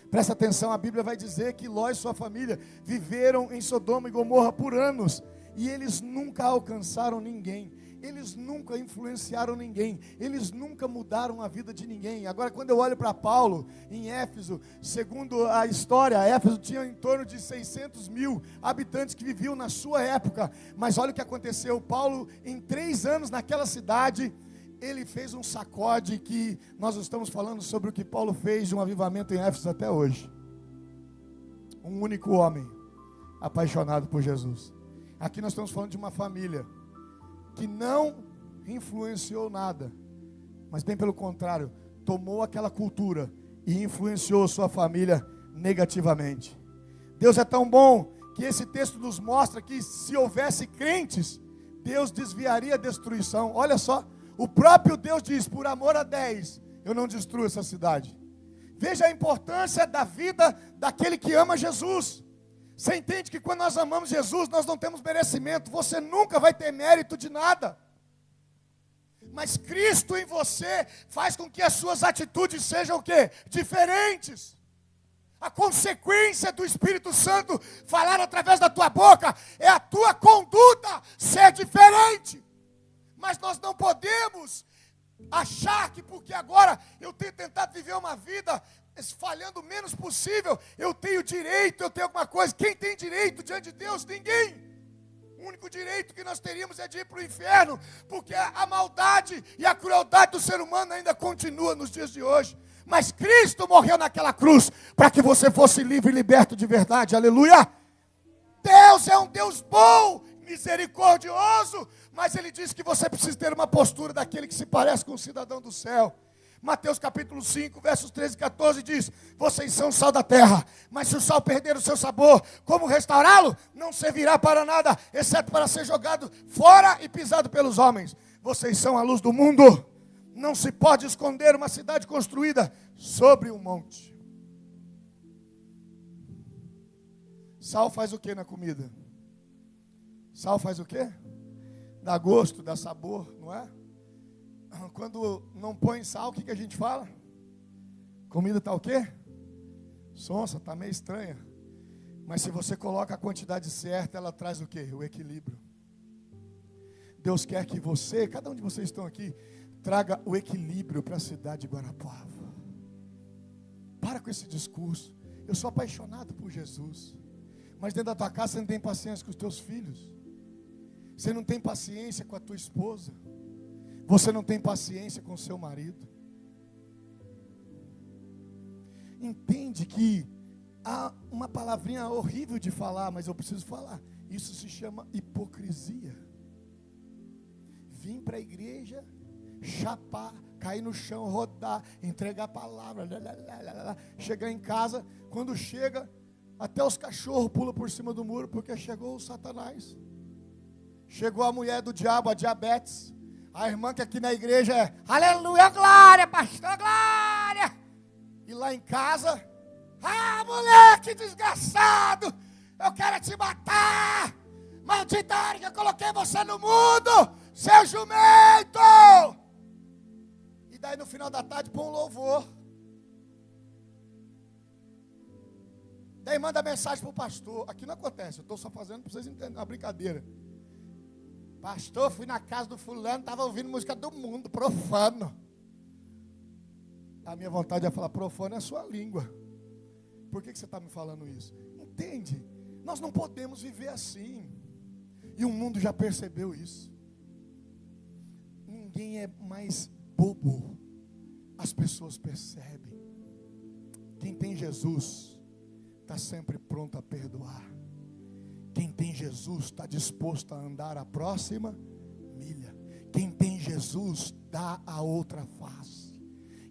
Presta atenção, a Bíblia vai dizer que Ló e sua família viveram em Sodoma e Gomorra por anos, e eles nunca alcançaram ninguém, eles nunca influenciaram ninguém, eles nunca mudaram a vida de ninguém. Agora, quando eu olho para Paulo, em Éfeso, segundo a história, Éfeso tinha em torno de 600 mil habitantes que viviam na sua época, mas olha o que aconteceu. Paulo, em 3 anos naquela cidade, ele fez um sacode que nós estamos falando sobre o que Paulo fez de um avivamento em Éfeso até hoje. Um único homem apaixonado por Jesus. Aqui nós estamos falando de uma família que não influenciou nada, mas bem pelo contrário, tomou aquela cultura e influenciou sua família negativamente. Deus é tão bom que esse texto nos mostra que se houvesse crentes, Deus desviaria a destruição. Olha só, o próprio Deus diz: por amor a 10, eu não destruo essa cidade. Veja a importância da vida daquele que ama Jesus. Você entende que quando nós amamos Jesus, nós não temos merecimento, você nunca vai ter mérito de nada. Mas Cristo em você faz com que as suas atitudes sejam o quê? Diferentes. A consequência do Espírito Santo falar através da tua boca é a tua conduta ser diferente. Mas nós não podemos achar que porque agora eu tenho tentado viver uma vida falhando o menos possível, eu tenho direito, eu tenho alguma coisa. Quem tem direito diante de Deus? Ninguém. O único direito que nós teríamos é de ir para o inferno, porque a maldade e a crueldade do ser humano ainda continua nos dias de hoje. Mas Cristo morreu naquela cruz para que você fosse livre e liberto de verdade. Aleluia! Deus é um Deus bom, misericordioso, mas Ele diz que você precisa ter uma postura daquele que se parece com o cidadão do céu. Mateus capítulo 5, versos 13 e 14 diz: vocês são o sal da terra, mas se o sal perder o seu sabor, como restaurá-lo? Não servirá para nada, exceto para ser jogado fora e pisado pelos homens. Vocês são a luz do mundo. Não se pode esconder uma cidade construída sobre um monte. Sal faz o que na comida? Sal faz o quê? Dá gosto, dá sabor, não é? Quando não põe sal, o que a gente fala? Comida está o quê? Sonsa, está meio estranha. Mas se você coloca a quantidade certa, ela traz o quê? O equilíbrio. Deus quer que você, cada um de vocês estão aqui, traga o equilíbrio para a cidade de Guarapuava. Para com esse discurso. Eu sou apaixonado por Jesus. Mas dentro da tua casa você não tem paciência com os teus filhos. Você não tem paciência com a tua esposa. Você não tem paciência com o seu marido. Entende que há uma palavrinha horrível de falar, mas eu preciso falar. Isso se chama hipocrisia. vir para a igreja, chapar, cair no chão, rodar, entregar a palavra, chegar em casa, quando chega, até os cachorros pulam por cima do muro, porque chegou o Satanás. Chegou a mulher do diabo, a diabetes. A irmã que aqui na igreja é, aleluia, glória, pastor, glória. E lá em casa, moleque desgraçado, eu quero te matar. Maldita hora que eu coloquei você no mundo, seu jumento. E daí no final da tarde põe um louvor. Daí manda mensagem para o pastor. Aqui não acontece, eu estou só fazendo para vocês entenderem, uma brincadeira. Pastor, fui na casa do fulano, estava ouvindo música do mundo, profano. A minha vontade é falar, profano é a sua língua. Por que você está me falando isso? Entende? Nós não podemos viver assim. E o mundo já percebeu isso. Ninguém é mais bobo. As pessoas percebem. Quem tem Jesus está sempre pronto a perdoar. Quem tem Jesus está disposto a andar a próxima milha. Quem tem Jesus dá a outra face.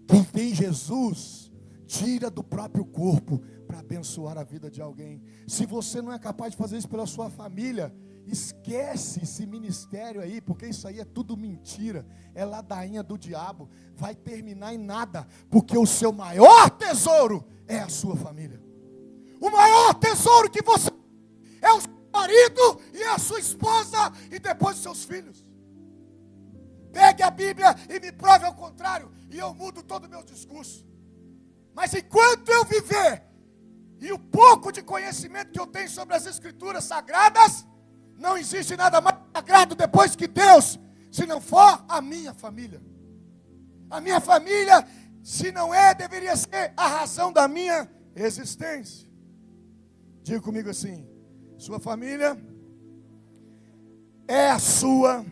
Quem tem Jesus tira do próprio corpo para abençoar a vida de alguém. Se você não é capaz de fazer isso pela sua família, esquece esse ministério aí, porque isso aí é tudo mentira, é ladainha do diabo, vai terminar em nada, porque o seu maior tesouro é a sua família. O maior tesouro que você é o seu marido e a sua esposa e depois os seus filhos. Pegue a Bíblia e me prove ao contrário, e eu mudo todo o meu discurso. Mas enquanto eu viver, e o pouco de conhecimento que eu tenho sobre as Escrituras Sagradas, não existe nada mais sagrado depois que Deus, se não for a minha família. A minha família, se não é, deveria ser a razão da minha existência. Diga comigo assim: sua família é a sua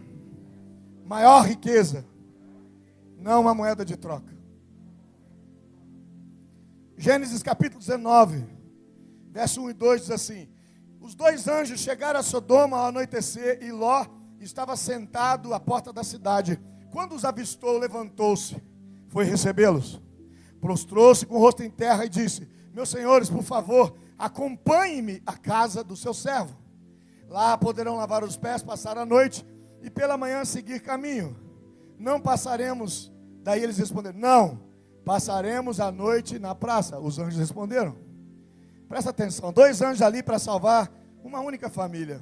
maior riqueza, não uma moeda de troca. Gênesis capítulo 19, verso 1 e 2 diz assim: os dois anjos chegaram a Sodoma ao anoitecer, e Ló estava sentado à porta da cidade. Quando os avistou, levantou-se, foi recebê-los, prostrou-se com o rosto em terra e disse: meus senhores, por favor, acompanhe-me à casa do seu servo. Lá poderão lavar os pés, passar a noite e pela manhã seguir caminho. Não passaremos. Daí eles responderam: não, passaremos a noite na praça. Os anjos responderam. Presta atenção, dois anjos ali para salvar uma única família.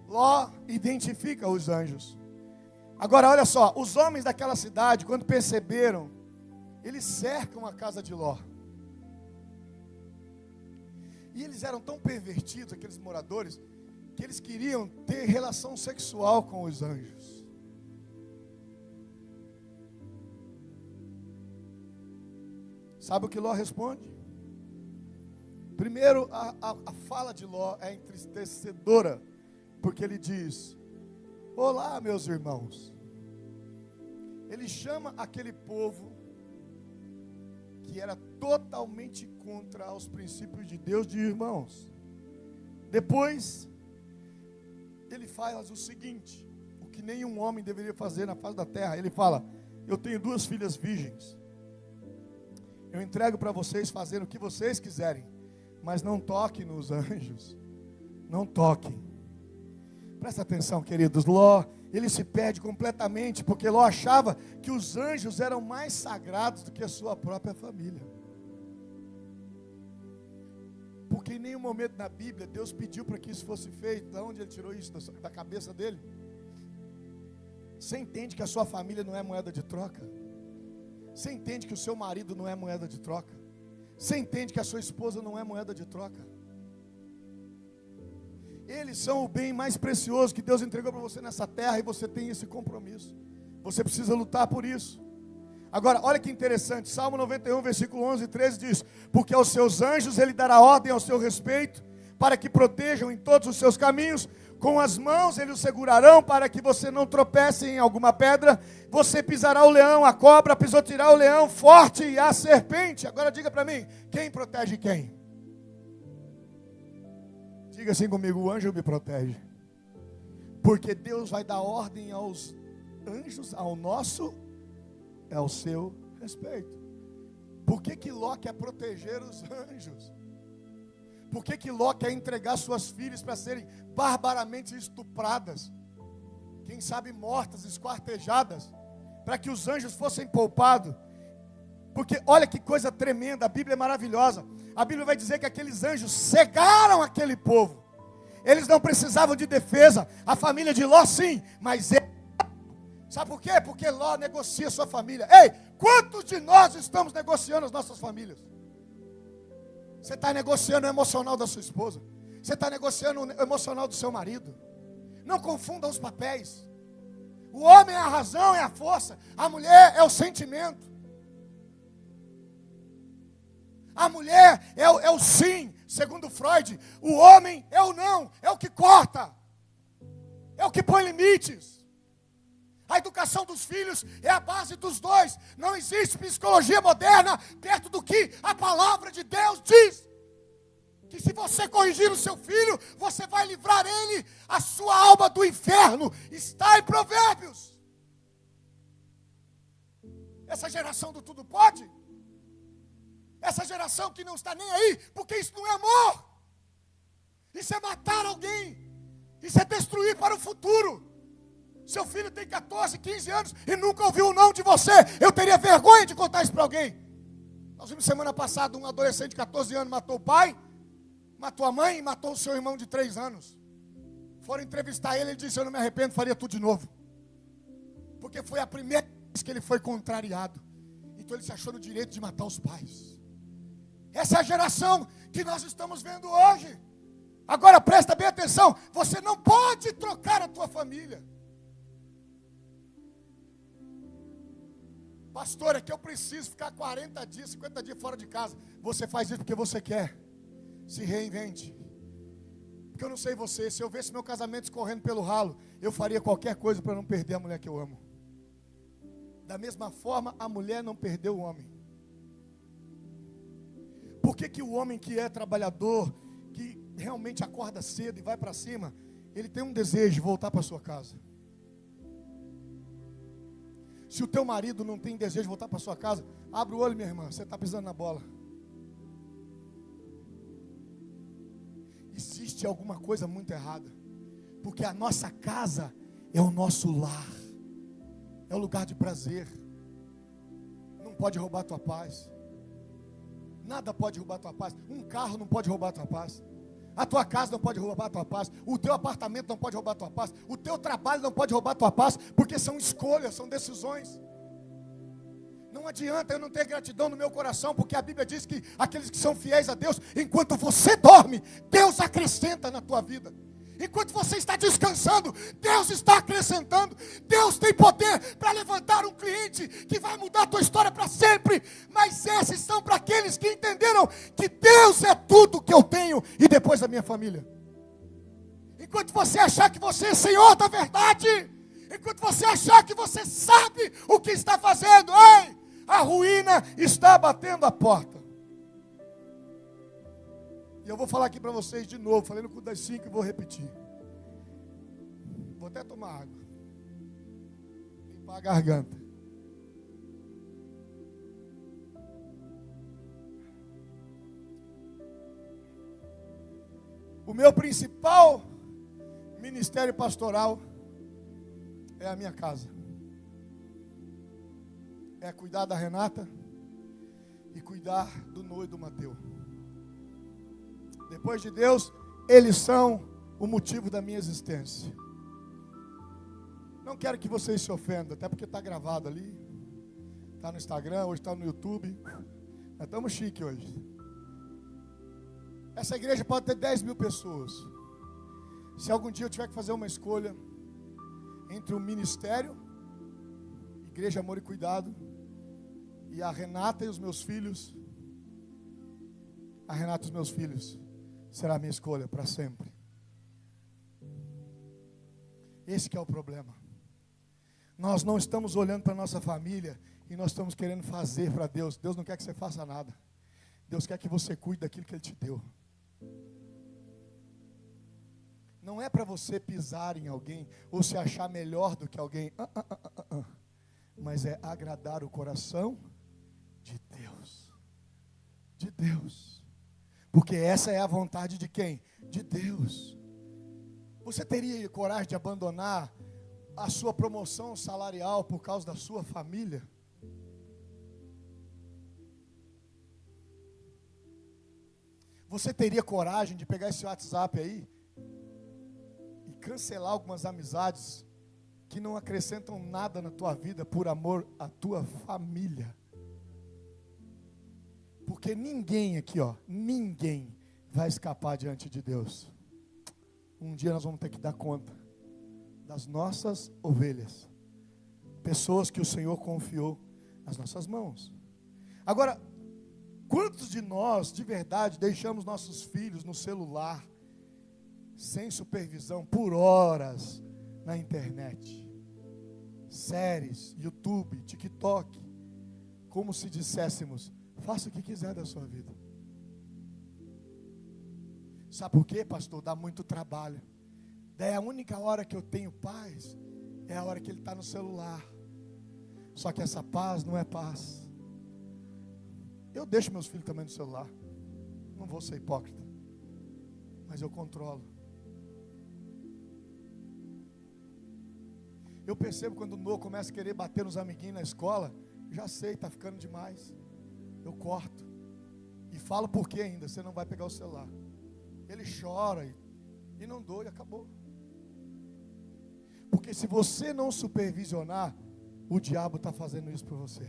Ló identifica os anjos. Agora olha só, os homens daquela cidade, quando perceberam, eles cercam a casa de Ló. E eles eram tão pervertidos, aqueles moradores, que eles queriam ter relação sexual com os anjos. Sabe o que Ló responde? Primeiro, a fala de Ló é entristecedora, porque ele diz: olá, meus irmãos. Ele chama aquele povo que era totalmente contra os princípios de Deus de irmãos. Depois, ele faz o seguinte, o que nenhum homem deveria fazer na face da terra. Ele fala: eu tenho 2 filhas virgens. Eu entrego para vocês fazerem o que vocês quiserem, mas não toquem nos anjos. Não toquem. Presta atenção, queridos. Ló, ele se perde completamente, porque Ló achava que os anjos eram mais sagrados do que a sua própria família. Porque em nenhum momento na Bíblia Deus pediu para que isso fosse feito. De onde ele tirou isso? Da cabeça dele? Você entende que a sua família não é moeda de troca? Você entende que o seu marido não é moeda de troca? Você entende que a sua esposa não é moeda de troca? Eles são o bem mais precioso que Deus entregou para você nessa terra, e você tem esse compromisso. Você precisa lutar por isso. Agora, olha que interessante, Salmo 91, versículo 11 e 13 diz: porque aos seus anjos ele dará ordem ao seu respeito, para que protejam em todos os seus caminhos. Com as mãos eles o segurarão, para que você não tropece em alguma pedra. Você pisará o leão, a cobra, pisoteará o leão forte e a serpente. Agora diga para mim, quem protege quem? Diga assim comigo: o anjo me protege. Porque Deus vai dar ordem aos anjos ao nosso, é ao seu respeito. Por que Ló quer proteger os anjos? Por que Ló quer entregar suas filhas para serem barbaramente estupradas? Quem sabe mortas, esquartejadas, para que os anjos fossem poupados? Porque olha que coisa tremenda, a Bíblia é maravilhosa. A Bíblia vai dizer que aqueles anjos cegaram aquele povo. Eles não precisavam de defesa. A família de Ló sim, mas ele... Sabe por quê? Porque Ló negocia sua família. Ei, quantos de nós estamos negociando as nossas famílias? Você está negociando o emocional da sua esposa. Você está negociando o emocional do seu marido. Não confunda os papéis. O homem é a razão, é a força. A mulher é o sentimento. A mulher é o sim, segundo Freud. O homem é o não, é o que corta. É o que põe limites. A educação dos filhos é a base dos dois. Não existe psicologia moderna perto do que a palavra de Deus diz. Que se você corrigir o seu filho, você vai livrar ele, a sua alma do inferno. Está em Provérbios. Essa geração do tudo pode. Essa geração que não está nem aí, porque isso não é amor. Isso é matar alguém. Isso é destruir para o futuro. Seu filho tem 14, 15 anos e nunca ouviu o não de você. Eu teria vergonha de contar isso para alguém. Nós vimos semana passada um adolescente de 14 anos matou o pai, matou a mãe e matou o seu irmão de 3 anos. Foram entrevistar ele, ele disse: eu não me arrependo, faria tudo de novo. Porque foi a primeira vez que ele foi contrariado. Então ele se achou no direito de matar os pais. Essa é a geração que nós estamos vendo hoje. Agora presta bem atenção, você não pode trocar a tua família. Pastor, é que eu preciso ficar 40 dias, 50 dias fora de casa. Você faz isso porque você quer. Se reinvente. Porque eu não sei você, se eu visse meu casamento escorrendo pelo ralo, eu faria qualquer coisa para não perder a mulher que eu amo. Da mesma forma, a mulher não perdeu o homem. Por que o homem que é trabalhador, que realmente acorda cedo e vai para cima, ele tem um desejo de voltar para sua casa? Se o teu marido não tem desejo de voltar para sua casa, abre o olho, minha irmã, você está pisando na bola. Existe alguma coisa muito errada. Porque a nossa casa é o nosso lar. É o lugar de prazer. Não pode roubar a tua paz. Nada pode roubar a tua paz. Um carro não pode roubar a tua paz. A tua casa não pode roubar a tua paz. O teu apartamento não pode roubar a tua paz. O teu trabalho não pode roubar a tua paz. Porque são escolhas, são decisões. Não adianta eu não ter gratidão no meu coração, porque a Bíblia diz que aqueles que são fiéis a Deus, enquanto você dorme, Deus acrescenta na tua vida. Enquanto você está descansando, Deus está acrescentando. Deus tem poder para levantar um cliente que vai mudar a tua história para sempre. Mas esses são para aqueles que entenderam que Deus é tudo que eu tenho e depois a minha família. Enquanto você achar que você é Senhor da verdade, enquanto você achar que você sabe o que está fazendo, ei, a ruína está batendo a porta. E eu vou falar aqui para vocês de novo, falei no culto das 5 e vou repetir. Vou até tomar água. Limpar a garganta. O meu principal ministério pastoral é a minha casa. É cuidar da Renata e cuidar do Noe e do Mateu. Depois de Deus, eles são o motivo da minha existência. Não quero que vocês se ofendam, até porque está gravado ali. Está no Instagram, hoje está no YouTube. Nós estamos chique hoje. Essa igreja pode ter 10 mil pessoas. Se algum dia eu tiver que fazer uma escolha entre o ministério, Igreja Amor e Cuidado, e a Renata e os meus filhos, a Renata e os meus filhos será a minha escolha para sempre. Esse que é o problema. Nós não estamos olhando para a nossa família e nós estamos querendo fazer para Deus. Deus não quer que você faça nada. Deus quer que você cuide daquilo que Ele te deu. não é para você pisar em alguém ou se achar melhor do que alguém, mas é agradar o coração de Deus. De Deus. Porque essa é a vontade de quem? De Deus. Você teria coragem de abandonar a sua promoção salarial por causa da sua família? Você teria coragem de pegar esse WhatsApp aí e cancelar algumas amizades que não acrescentam nada na tua vida por amor à tua família? Porque ninguém aqui, ninguém vai escapar diante de Deus. Um dia nós vamos ter que dar conta das nossas ovelhas, pessoas que o Senhor confiou nas nossas mãos. Agora, quantos de nós, de verdade, deixamos nossos filhos no celular, sem supervisão, por horas na internet? Séries, YouTube, TikTok, como se disséssemos, faça o que quiser da sua vida. Sabe por quê, pastor? Dá muito trabalho. Daí a única hora que eu tenho paz é a hora que ele está no celular. Só que essa paz não é paz. Eu deixo meus filhos também no celular. Não vou ser hipócrita. Mas eu controlo. Eu percebo quando o Noah começa a querer bater nos amiguinhos na escola. Já sei, está ficando demais. Eu corto. E falo por quê ainda. Você não vai pegar o celular. Ele chora e não dou e acabou. Porque se você não supervisionar, o diabo está fazendo isso por você.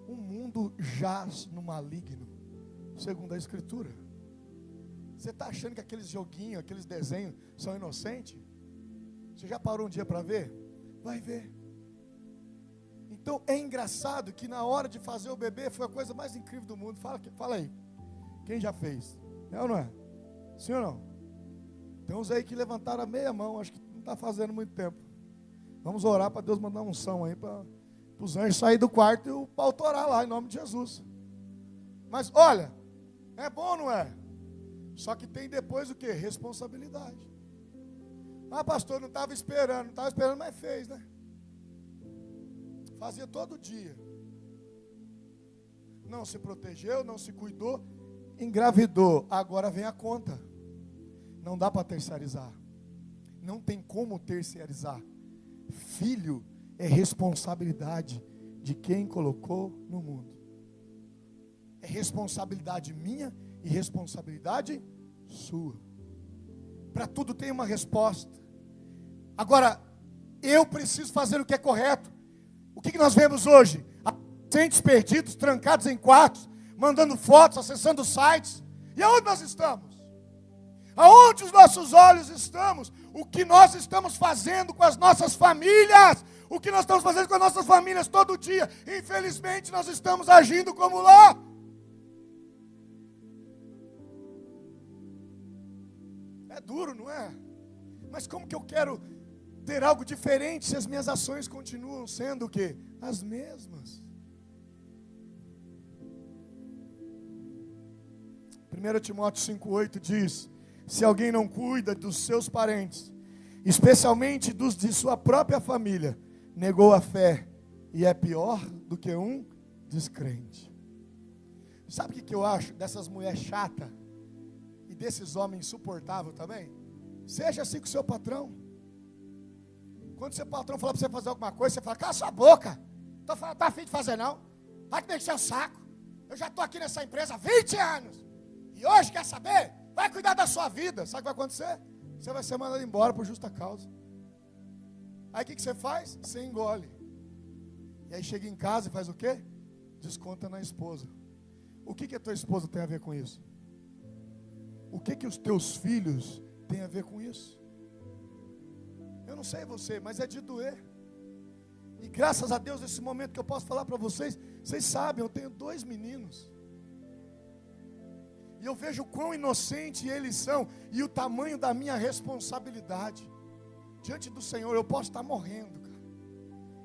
O mundo jaz no maligno, segundo a Escritura. Você está achando que aqueles joguinhos, aqueles desenhos são inocentes? Você já parou um dia para ver? Vai ver. Então é engraçado que na hora de fazer o bebê foi a coisa mais incrível do mundo. Fala aí. Quem já fez? É ou não é? Sim ou não? Tem uns aí que levantaram a meia mão, acho que não está fazendo muito tempo. Vamos orar para Deus mandar um som aí para os anjos saírem do quarto e o pau torar lá, em nome de Jesus. Mas olha, é bom ou não é? Só que tem depois o que? Responsabilidade. Ah, pastor, não estava esperando, mas fez, né? Fazia todo dia. Não se protegeu, não se cuidou, engravidou. Agora vem a conta. Não dá para terceirizar. Não tem como terceirizar. Filho é responsabilidade de quem colocou no mundo. É responsabilidade minha e responsabilidade sua. Para tudo tem uma resposta. Agora, eu preciso fazer o que é correto. O que nós vemos hoje? Adolescentes perdidos, trancados em quartos, mandando fotos, acessando sites. E aonde nós estamos? Aonde os nossos olhos estamos? O que nós estamos fazendo com as nossas famílias? O que nós estamos fazendo com as nossas famílias todo dia? Infelizmente nós estamos agindo como Ló. É duro, não é? Mas como que eu quero ter algo diferente se as minhas ações continuam sendo o quê? As mesmas. 1 Timóteo 5,8 diz: se alguém não cuida dos seus parentes, especialmente dos de sua própria família, negou a fé e é pior do que um descrente. Sabe o que eu acho dessas mulheres chatas e desses homens insuportáveis também? Seja assim com o seu patrão. Quando seu patrão falar para você fazer alguma coisa, você fala: cala sua boca, não estou afim de fazer não, vai que deixar o saco, eu já estou aqui nessa empresa há 20 anos, e hoje quer saber? Vai cuidar da sua vida. Sabe o que vai acontecer? Você vai ser mandado embora por justa causa. Aí o que você faz? Você engole. E aí chega em casa e faz o quê? Desconta na esposa. O que a tua esposa tem a ver com isso? O que os teus filhos têm a ver com isso? Eu não sei você, mas é de doer. E graças a Deus, nesse momento que eu posso falar para vocês, vocês sabem, eu tenho 2 meninos. E eu vejo o quão inocente eles são e o tamanho da minha responsabilidade. Diante do Senhor, eu posso estar morrendo, cara.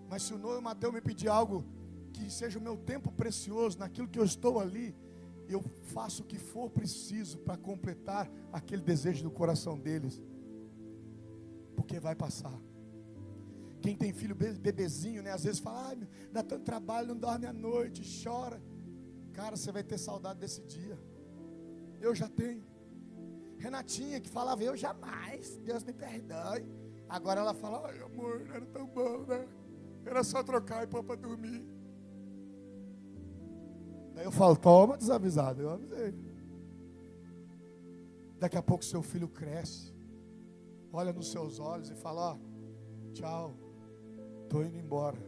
Mas se o Noah e o Mateus me pedir algo que seja o meu tempo precioso, naquilo que eu estou ali, eu faço o que for preciso para completar aquele desejo do coração deles, porque vai passar. Quem tem filho bebezinho, né? Às vezes fala, ai, dá tanto trabalho, não dorme à noite, chora. Cara, você vai ter saudade desse dia. Eu já tenho. Renatinha que falava, eu jamais, Deus me perdoe. Agora ela fala, ai amor, não era tão bom, né? Era só trocar e pôr para dormir. Daí eu falo, toma desavisado, eu avisei. Daqui a pouco seu filho cresce, olha nos seus olhos e fala, ó, tchau, estou indo embora.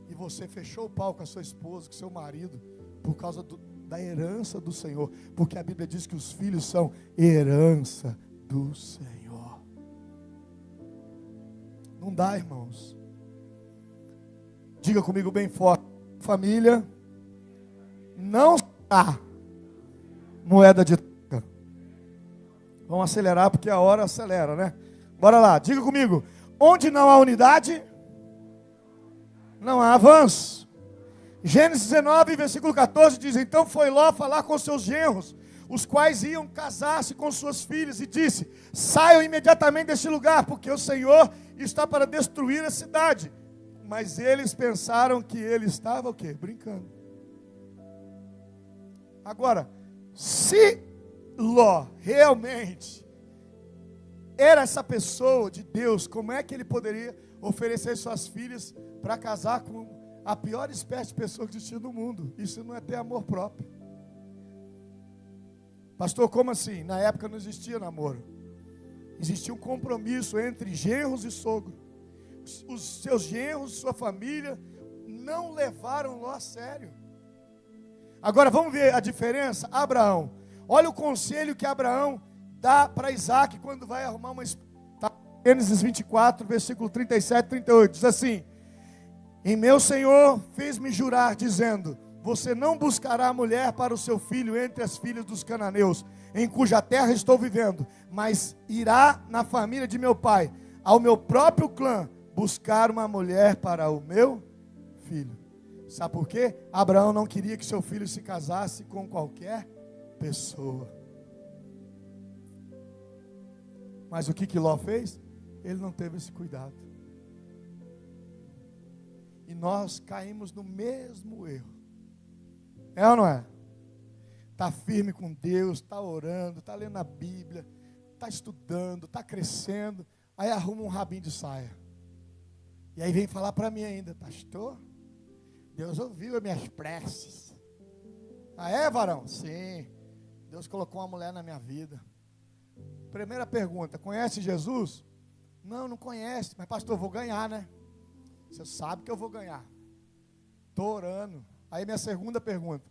E você fechou o pau com a sua esposa, com seu marido, por causa da herança do Senhor. Porque a Bíblia diz que os filhos são herança do Senhor. Não dá, irmãos. Diga comigo bem forte. Família não será moeda de troca. Vamos acelerar porque a hora acelera, né? Bora lá, diga comigo. Onde não há unidade, não há avanço. Gênesis 19, versículo 14 diz, então foi Ló falar com seus genros, os quais iam casar-se com suas filhas, e disse, saiam imediatamente deste lugar, porque o Senhor está para destruir a cidade. Mas eles pensaram que ele estava o quê? Brincando. Agora, se Ló realmente era essa pessoa de Deus, como é que ele poderia oferecer suas filhas para casar com a pior espécie de pessoa que existia no mundo? Isso não é ter amor próprio. Pastor, como assim? Na época não existia namoro. Existia um compromisso entre genros e sogro. Os seus genros, sua família, não levaram Ló a sério. Agora vamos ver a diferença. Abraão, olha o conselho que Abraão dá para Isaac quando vai arrumar uma esposa. Gênesis 24, versículo 37 e 38, diz assim, em meu Senhor fez-me jurar, dizendo, você não buscará mulher para o seu filho entre as filhas dos cananeus, em cuja terra estou vivendo, mas irá na família de meu pai, ao meu próprio clã, buscar uma mulher para o meu filho. Sabe por quê? Abraão não queria que seu filho se casasse com qualquer pessoa. Mas o que Ló fez? Ele não teve esse cuidado. E nós caímos no mesmo erro. É ou não é? Está firme com Deus, está orando, está lendo a Bíblia, está estudando, está crescendo, aí arruma um rabinho de saia. E aí vem falar para mim ainda, pastor, Deus ouviu as minhas preces. Ah é, varão? Sim, Deus colocou uma mulher na minha vida. Primeira pergunta, conhece Jesus? Não, não conhece, mas pastor, eu vou ganhar, né? Você sabe que eu vou ganhar. Estou orando. Aí minha segunda pergunta,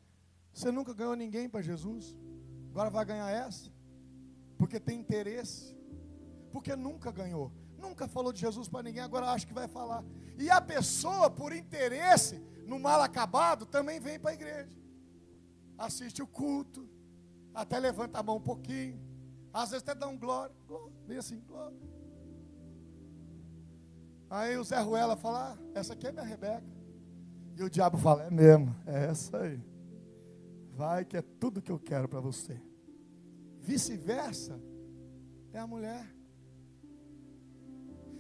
você nunca ganhou ninguém para Jesus? Agora vai ganhar essa? Porque tem interesse? Porque nunca ganhou. Nunca falou de Jesus para ninguém, agora acha que vai falar. E a pessoa, por interesse, no mal acabado, também vem para a igreja. Assiste o culto, até levanta a mão um pouquinho, às vezes até dá um glória, vem assim, glória. Aí o Zé Ruela fala, essa aqui é minha Rebeca. E o diabo fala, é mesmo, é essa aí. Vai que é tudo que eu quero para você. Vice-versa, é a mulher.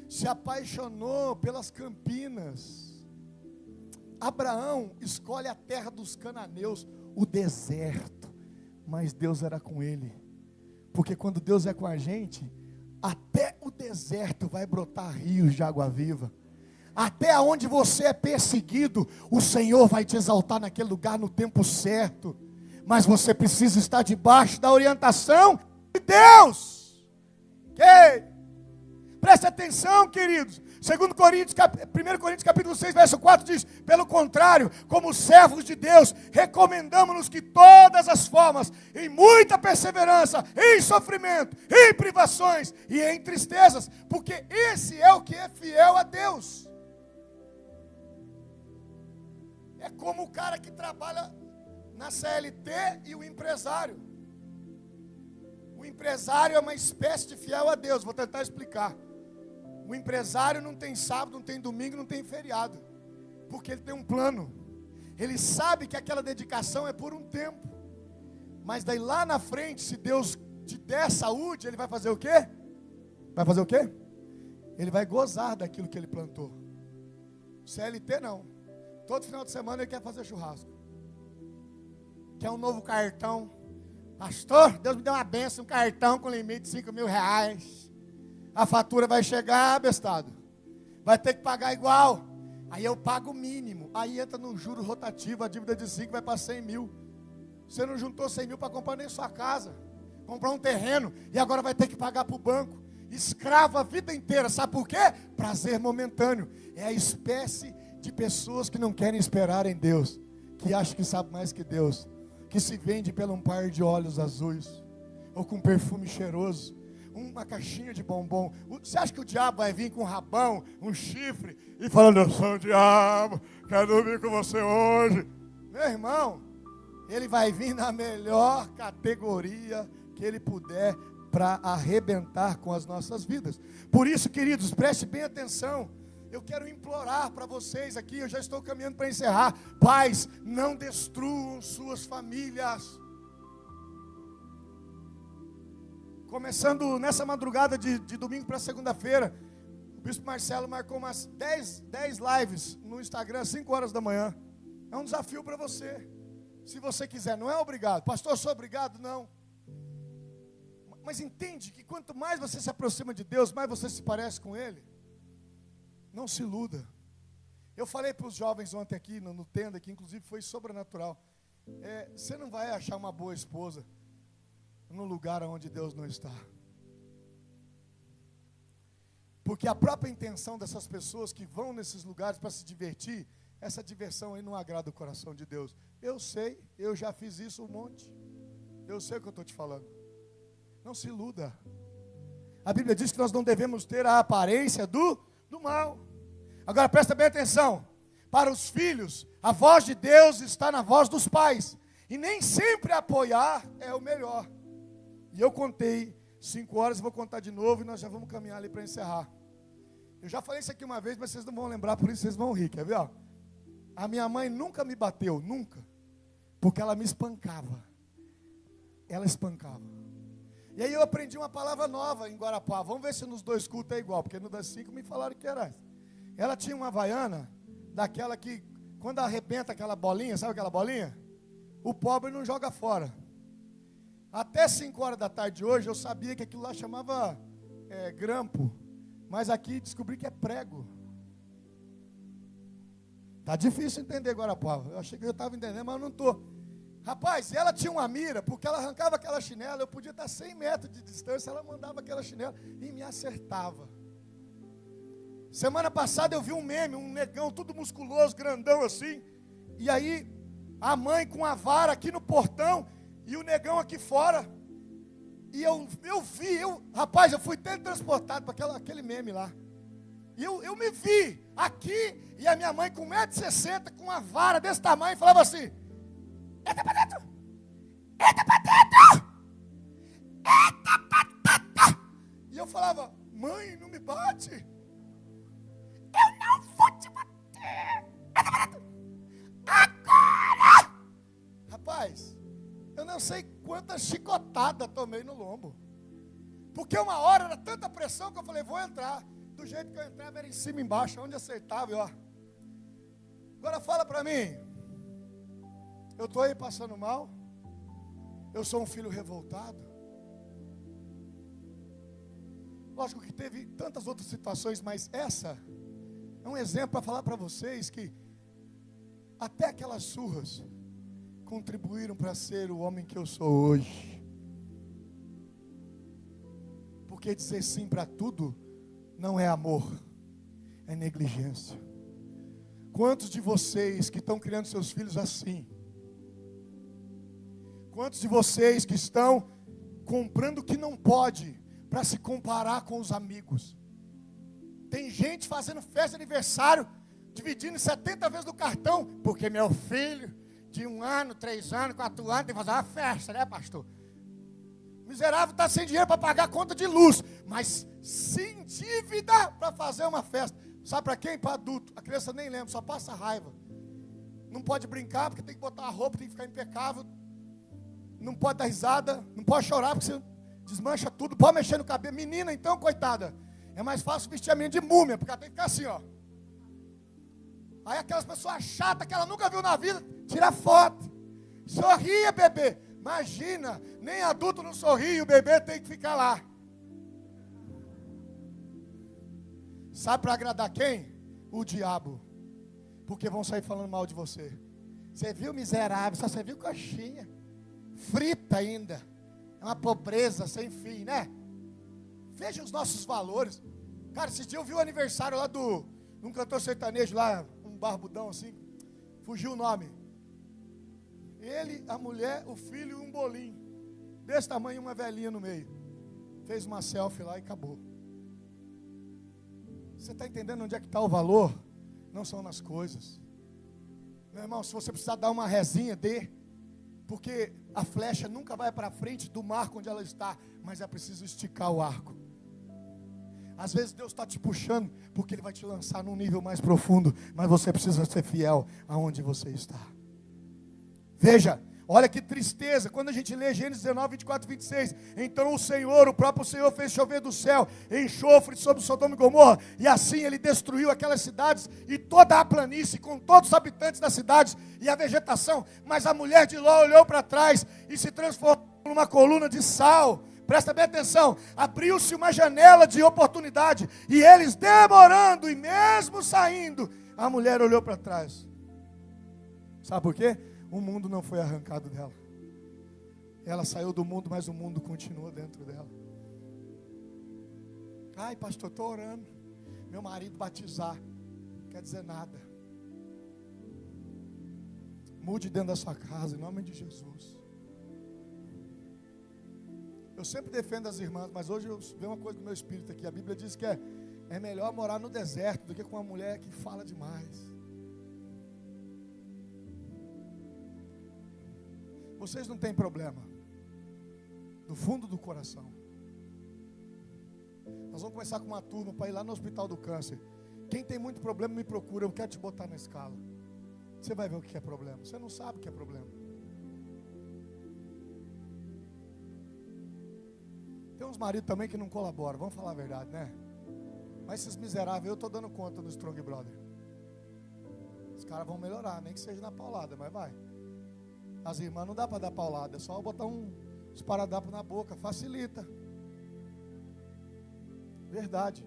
Se apaixonou pelas campinas. Abraão escolhe a terra dos cananeus, o deserto. Mas Deus era com ele. Porque quando Deus é com a gente, até o deserto vai brotar rios de água viva. Até onde você é perseguido, o Senhor vai te exaltar naquele lugar no tempo certo. Mas você precisa estar debaixo da orientação de Deus. Ok? Preste atenção, queridos. 1 Coríntios capítulo 6, verso 4 diz, pelo contrário, como servos de Deus, recomendamos-nos que todas as formas, em muita perseverança, em sofrimento, em privações e em tristezas, porque esse é o que é fiel a Deus. É como o cara que trabalha na CLT e o empresário. O empresário é uma espécie de fiel a Deus, vou tentar explicar. O empresário não tem sábado, não tem domingo, não tem feriado, porque ele tem um plano. Ele sabe que aquela dedicação é por um tempo. Mas daí lá na frente, se Deus te der saúde, Ele vai fazer o quê? Vai fazer o quê? Ele vai gozar daquilo que Ele plantou. CLT não. Todo final de semana Ele quer fazer churrasco. Quer um novo cartão. Pastor, Deus me deu uma benção, um cartão com limite de R$5.000. A fatura vai chegar, bestado. Vai ter que pagar igual. Aí eu pago o mínimo. Aí entra no juro rotativo, a dívida de 5 vai para 100 mil. Você não juntou 100 mil para comprar nem sua casa. Comprar um terreno. E agora vai ter que pagar para o banco. Escravo a vida inteira. Sabe por quê? Prazer momentâneo. É a espécie de pessoas que não querem esperar em Deus. Que acham que sabe mais que Deus. Que se vende pelo um par de olhos azuis. Ou com perfume cheiroso. Uma caixinha de bombom. Você acha que o diabo vai vir com um rabão, um chifre, e falando, eu sou o diabo, quero dormir com você hoje? Meu irmão, ele vai vir na melhor categoria que ele puder para arrebentar com as nossas vidas. Por isso, queridos, preste bem atenção. Eu quero implorar para vocês aqui, eu já estou caminhando para encerrar. Pais, não destruam suas famílias. Começando nessa madrugada de domingo para segunda-feira, o Bispo Marcelo marcou umas 10 lives no Instagram, às 5 horas da manhã. É um desafio para você, se você quiser, não é obrigado. Pastor, sou obrigado? Não. Mas entende que quanto mais você se aproxima de Deus, mais você se parece com Ele. Não se iluda. Eu falei para os jovens ontem aqui, no tenda, que inclusive foi sobrenatural. Você não vai achar uma boa esposa num lugar onde Deus não está. Porque a própria intenção dessas pessoas que vão nesses lugares para se divertir, essa diversão aí não agrada o coração de Deus. Eu sei, eu já fiz isso um monte. Eu sei o que eu estou te falando. Não se iluda. A Bíblia diz que nós não devemos ter a aparência do mal. Agora presta bem atenção. Para os filhos, a voz de Deus está na voz dos pais. E nem sempre apoiar é o melhor. E eu contei 5 horas, vou contar de novo e nós já vamos caminhar ali para encerrar. Eu já falei isso aqui uma vez, mas vocês não vão lembrar, por isso vocês vão rir, quer ver? Ó? A minha mãe nunca me bateu, nunca, porque ela me espancava. Ela espancava. E aí eu aprendi uma palavra nova em Guarapá. Vamos ver se nos 2 cultos é igual, porque no das 5 me falaram que era essa. Ela tinha uma havaiana, daquela que, quando arrebenta aquela bolinha, sabe aquela bolinha? O pobre não joga fora. Até 5 horas da tarde de hoje, eu sabia que aquilo lá chamava grampo. Mas aqui descobri que é prego. Tá difícil entender agora, Paulo. Eu achei que eu estava entendendo, mas eu não estou. Rapaz, ela tinha uma mira, porque ela arrancava aquela chinela, eu podia estar 100 metros de distância, ela mandava aquela chinela e me acertava. Semana passada eu vi um meme, um negão todo musculoso, grandão assim. E aí, a mãe com a vara aqui no portão, e o negão aqui fora. E eu vi, rapaz, eu fui teletransportado para aquele meme lá. E eu me vi aqui, e a minha mãe com 1,60 m, com uma vara desse tamanho, falava assim, entra para dentro, entra para dentro, entra para dentro. E eu falava, mãe, não me bate. Eu não vou te bater. Entra para dentro. Agora. Rapaz, eu não sei quantas chicotadas tomei no lombo. Porque uma hora era tanta pressão que eu falei, vou entrar. Do jeito que eu entrava era em cima e embaixo, onde acertava, ó. Agora fala para mim. Eu estou aí passando mal? Eu sou um filho revoltado? Lógico que teve tantas outras situações, mas essa é um exemplo para falar para vocês que até aquelas surras contribuíram para ser o homem que eu sou hoje. Porque dizer sim para tudo não é amor, é negligência. Quantos de vocês que estão criando seus filhos assim? Quantos de vocês que estão comprando o que não pode para se comparar com os amigos? Tem gente fazendo festa de aniversário, dividindo 70 vezes no cartão, porque meu filho de 1 ano, 3 anos, 4 anos, tem que fazer uma festa, né, pastor? O miserável está sem dinheiro para pagar a conta de luz, mas sem dívida para fazer uma festa. Sabe para quem? Para adulto. A criança nem lembra, só passa raiva. Não pode brincar porque tem que botar a roupa, tem que ficar impecável. não pode dar risada, não pode chorar, porque você desmancha tudo, pode mexer no cabelo. Menina, então, coitada, é mais fácil vestir a menina de múmia, porque ela tem que ficar assim, ó. Aí aquelas pessoas chatas que ela nunca viu na vida, tira foto. Sorria, bebê. Imagina, nem adulto não sorri, o bebê tem que ficar lá. Sabe para agradar quem? O diabo. Porque vão sair falando mal de você. Você viu, miserável, só você viu coxinha. Frita ainda. É uma pobreza sem fim, né? Veja os nossos valores. Cara, esse dia eu vi o aniversário lá de um cantor sertanejo lá, um barbudão assim. Fugiu o nome. Ele, a mulher, o filho e um bolinho. Desse tamanho, uma velhinha no meio. Fez uma selfie lá e acabou. Você está entendendo onde é que está o valor? Não são nas coisas. Meu irmão, se você precisar dar uma rezinha, dê. Porque a flecha nunca vai para frente do marco onde ela está. Mas é preciso esticar o arco. Às vezes Deus está te puxando, porque Ele vai te lançar num nível mais profundo. Mas você precisa ser fiel aonde você está. Veja, olha que tristeza, quando a gente lê Gênesis 19, 24 e 26, então o Senhor, o próprio Senhor fez chover do céu enxofre sobre Sodoma e Gomorra, e assim Ele destruiu aquelas cidades e toda a planície, com todos os habitantes das cidades e a vegetação, mas a mulher de Ló olhou para trás e se transformou numa coluna de sal. Presta bem atenção, abriu-se uma janela de oportunidade, e eles demorando e mesmo saindo, a mulher olhou para trás. Sabe por quê? O mundo não foi arrancado dela. Ela saiu do mundo, mas o mundo continuou dentro dela. Ai, pastor, estou orando. Meu marido batizar. Não quer dizer nada. Mude dentro da sua casa, em nome de Jesus. Eu sempre defendo as irmãs, mas hoje eu vejo uma coisa no meu espírito aqui. A Bíblia diz que é melhor morar no deserto do que com uma mulher que fala demais. Vocês não têm problema. Do fundo do coração. Nós vamos começar com uma turma para ir lá no Hospital do Câncer. Quem tem muito problema me procura. Eu quero te botar na escala. Você vai ver o que é problema. Você não sabe o que é problema. Tem uns maridos também que não colaboram. Vamos falar a verdade, né? Mas esses miseráveis, eu estou dando conta no Strong Brother. Os caras vão melhorar. Nem que seja na paulada, mas vai. As irmãs não dá para dar paulada, é só botar um esparadrapo na boca, facilita. Verdade.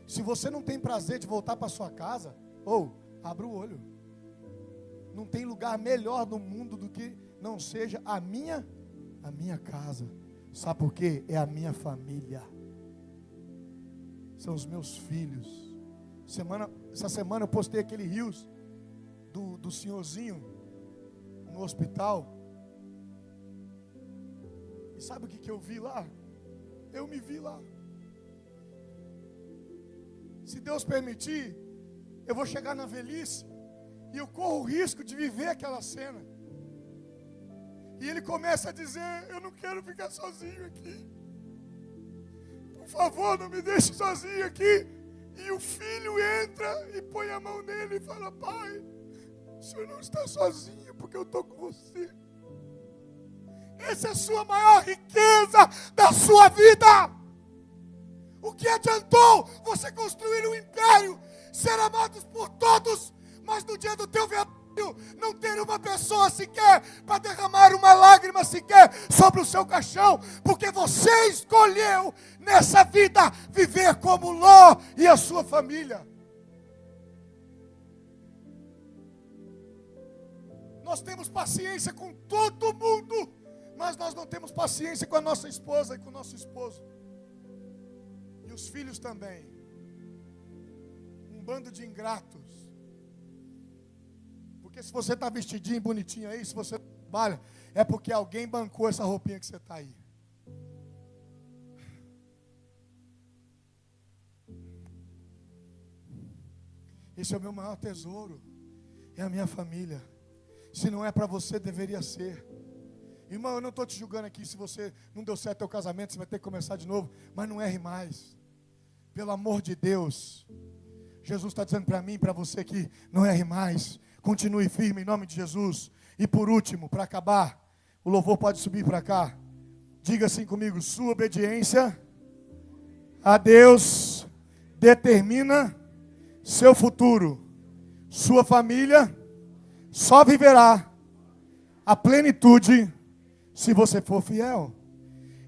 Se você não tem prazer de voltar para sua casa, abra o olho. Não tem lugar melhor no mundo do que não seja a minha casa. Sabe por quê? É a minha família. São os meus filhos. Essa semana eu postei aquele rios do senhorzinho no hospital. E sabe o que eu vi lá? Eu me vi lá. Se Deus permitir, eu vou chegar na velhice e eu corro o risco de viver aquela cena. E ele começa a dizer: eu não quero ficar sozinho aqui. Por favor, não me deixe sozinho aqui. E o filho entra e põe a mão nele e fala: pai, o senhor não está sozinho, porque eu estou com você. Essa é a sua maior riqueza da sua vida. O que adiantou você construir um império, ser amados por todos, mas no dia do teu velório não ter uma pessoa sequer para derramar uma lágrima sequer sobre o seu caixão, porque você escolheu nessa vida viver como Ló e a sua família. Nós temos paciência com todo mundo, mas nós não temos paciência com a nossa esposa e com o nosso esposo. E os filhos também. Um bando de ingratos. Porque se você está vestidinho, bonitinho aí, se você trabalha, é porque alguém bancou essa roupinha que você está aí. Esse é o meu maior tesouro. É a minha família. Se não é para você, deveria ser. Irmão, eu não estou te julgando aqui. Se você não deu certo o teu casamento, você vai ter que começar de novo. Mas não erre mais. Pelo amor de Deus. Jesus está dizendo para mim e para você que não erre mais. Continue firme em nome de Jesus. E por último, para acabar, O louvor pode subir para cá. Diga assim comigo: sua obediência a Deus determina seu futuro. Sua família só viverá a plenitude se você for fiel.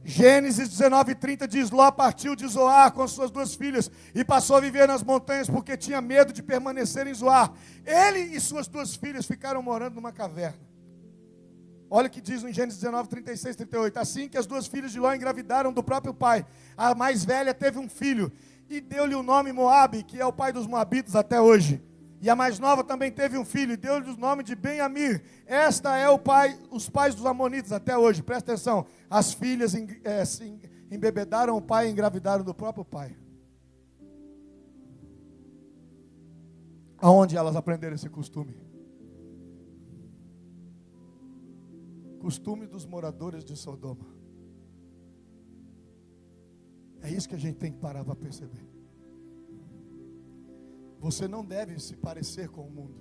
Gênesis 19:30 diz: Ló partiu de Zoar com suas 2 filhas e passou a viver nas montanhas porque tinha medo de permanecer em Zoar. Ele e suas 2 filhas ficaram morando numa caverna. Olha o que diz em Gênesis 19:36, 38. Assim que as 2 filhas de Ló engravidaram do próprio pai, a mais velha teve um filho e deu-lhe o nome Moabe, que é o pai dos moabitas até hoje. E a mais nova também teve um filho e deu-lhe o nome de Ben-Amir. Esta é os pais dos amonitas até hoje. Presta atenção. As filhas se embebedaram o pai e engravidaram do próprio pai. Aonde elas aprenderam esse costume? Costume dos moradores de Sodoma. É isso que a gente tem que parar para perceber. Você não deve se parecer com o mundo.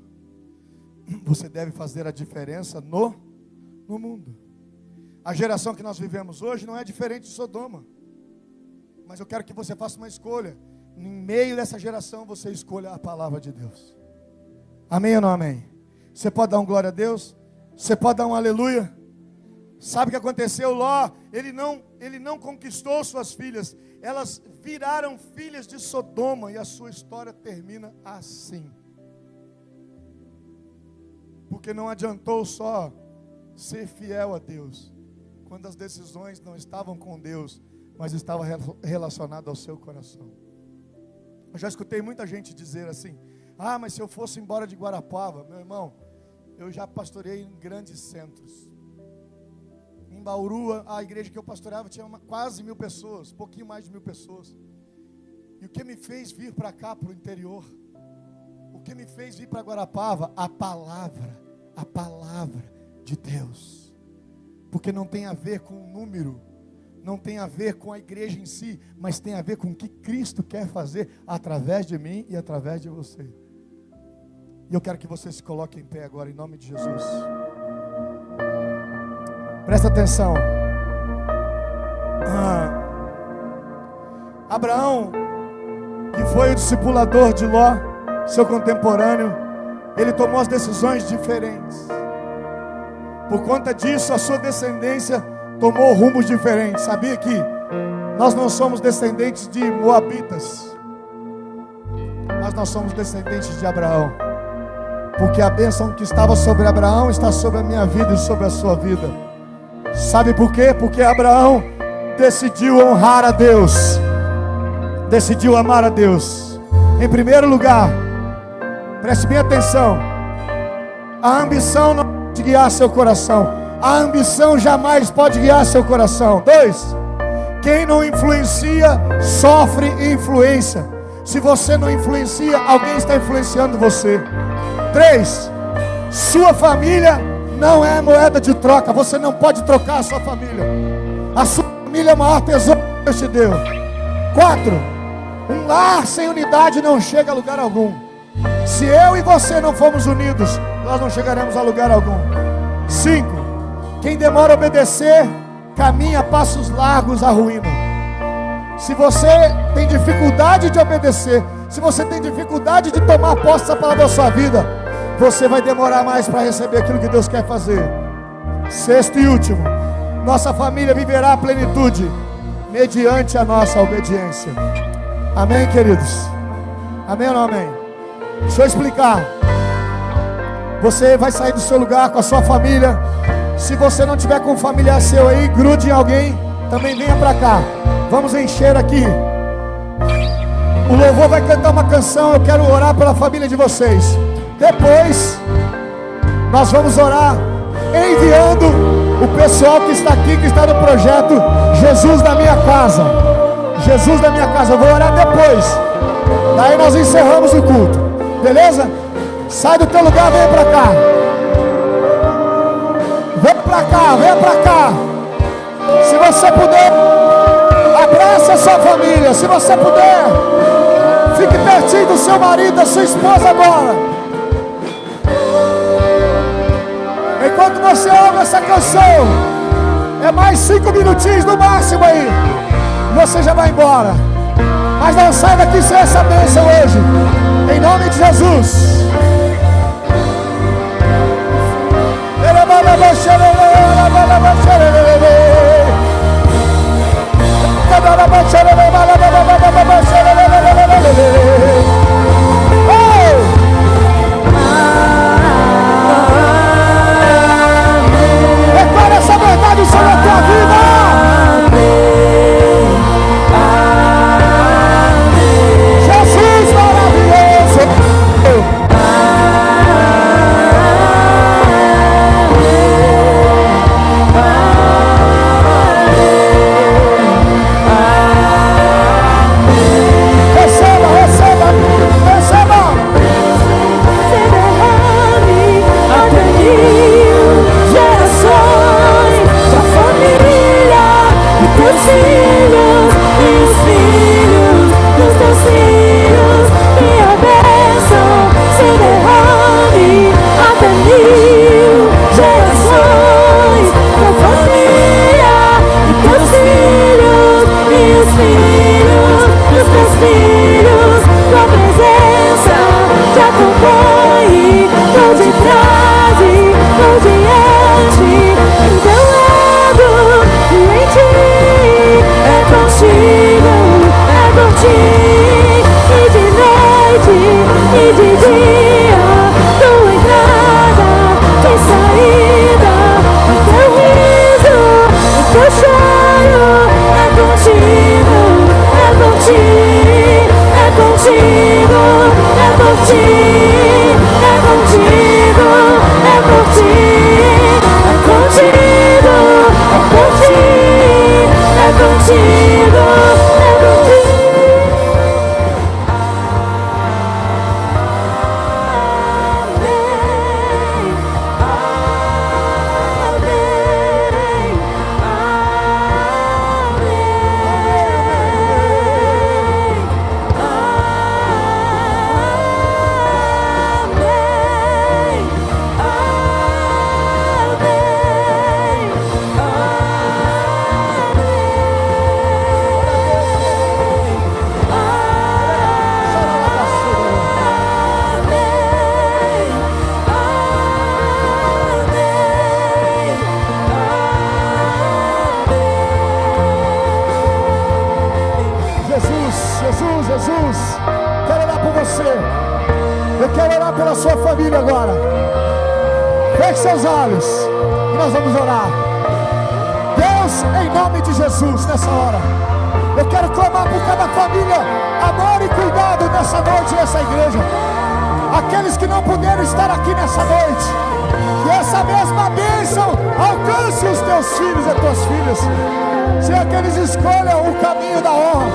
Você deve fazer a diferença no mundo. A geração que nós vivemos hoje não é diferente de Sodoma. Mas eu quero que você faça uma escolha. Em meio dessa geração, você escolha a palavra de Deus. Amém ou não amém? Você pode dar um glória a Deus? Você pode dar um aleluia? Sabe o que aconteceu? Ló, ele não conquistou suas filhas. Elas viraram filhas de Sodoma. E a sua história termina assim. Porque não adiantou só ser fiel a Deus, quando as decisões não estavam com Deus, mas estavam relacionadas ao seu coração. Eu já escutei muita gente dizer assim: ah, mas se eu fosse embora de Guarapava, meu irmão, eu já pastorei em grandes centros. Em Bauru, a igreja que eu pastoreava tinha quase 1000 pessoas, um pouquinho mais de 1000 pessoas. E o que me fez vir para cá, para o interior, o que me fez vir para Guarapava? A palavra de Deus. Porque não tem a ver com o número, não tem a ver com a igreja em si, mas tem a ver com o que Cristo quer fazer através de mim e através de você. E eu quero que você se coloque em pé agora, em nome de Jesus. Presta atenção. Abraão, que foi o discipulador de Ló, seu contemporâneo, ele tomou as decisões diferentes. Por conta disso, a sua descendência tomou rumos diferentes. Sabia que nós não somos descendentes de moabitas, mas nós somos descendentes de Abraão. Porque a bênção que estava sobre Abraão está sobre a minha vida e sobre a sua vida. Sabe por quê? Porque Abraão decidiu honrar a Deus, decidiu amar a Deus. Em primeiro lugar, preste bem atenção, a ambição não pode guiar seu coração. A ambição jamais pode guiar seu coração. 2, quem não influencia, sofre influência. Se você não influencia, alguém está influenciando você. 3, sua família não é moeda de troca. Você não pode trocar a sua família. A sua família é o maior tesouro que Deus te deu. 4, um lar sem unidade não chega a lugar algum. Se eu e você não formos unidos, nós não chegaremos a lugar algum. 5, quem demora a obedecer, caminha a passos largos à ruína. Se você tem dificuldade de obedecer, se você tem dificuldade de tomar posse da palavra da sua vida, você vai demorar mais para receber aquilo que Deus quer fazer. 6º e último, nossa família viverá a plenitude mediante a nossa obediência. Amém, queridos? Amém ou não amém? Deixa eu explicar. Você vai sair do seu lugar com a sua família. Se você não tiver com um familiar seu aí, grude em alguém, também venha para cá. Vamos encher aqui. O louvor vai cantar uma canção. Eu quero orar pela família de vocês. Depois nós vamos orar enviando o pessoal que está aqui, que está no projeto Jesus da Minha Casa. Jesus da Minha Casa. Eu vou orar depois. Daí nós encerramos o culto. Beleza? Sai do teu lugar, vem para cá. Vem para cá, vem para cá. Se você puder, abraça a sua família. Se você puder, fique pertinho do seu marido, da sua esposa agora. Em enquanto você ouve essa canção, é mais 5 minutinhos no máximo aí, você já vai embora. Mas não sai daqui sem essa bênção hoje, em nome de Jesus. Declara essa verdade sobre a tua vida. Jesus maravilhoso. Jesus, quero orar por você. Eu quero orar pela sua família agora. Feche seus olhos e nós vamos orar. Deus, em nome de Jesus, nessa hora, eu quero clamar por cada família amor e cuidado nessa noite, nessa igreja. Aqueles que não puderam estar aqui nessa noite, que essa mesma bênção alcance os teus filhos e tuas filhas. Senhor, que eles escolham o caminho da honra,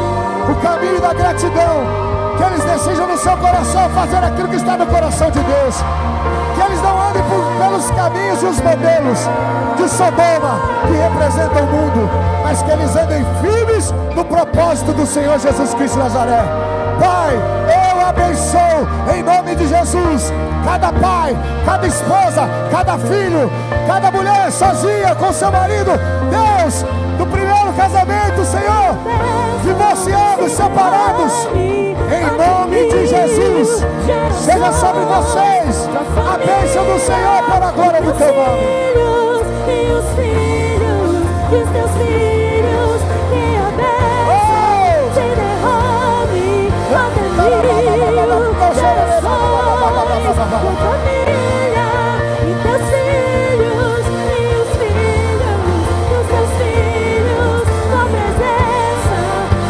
o caminho da gratidão, que eles decidam no seu coração fazer aquilo que está no coração de Deus, que eles não andem pelos caminhos e os modelos de Sodoma que representam o mundo, mas que eles andem firmes no propósito do Senhor Jesus Cristo de Nazaré. Pai, eu abençoo em nome de Jesus cada pai, cada esposa, cada filho, cada mulher sozinha com seu marido. Deus, do primeiro casamento, Senhor, divorciados, separados, em nome de Jesus, seja sobre vocês a bênção do Senhor para a glória do teu nome. E os filhos, e os teus filhos, que a bênção se derrame até mil gerações, tua família, e teus filhos, e os filhos, dos teus filhos, tua presença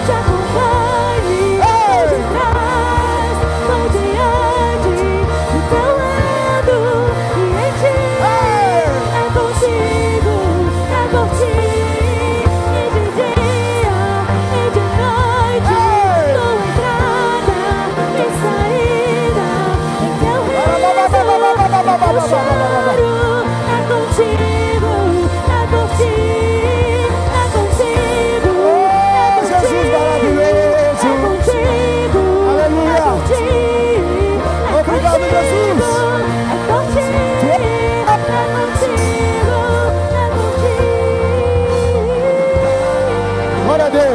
te acompanhe, de trás, por diante, do teu lado e em ti. É contigo, e de dia, e de noite, tua entrada e saída, em teu reino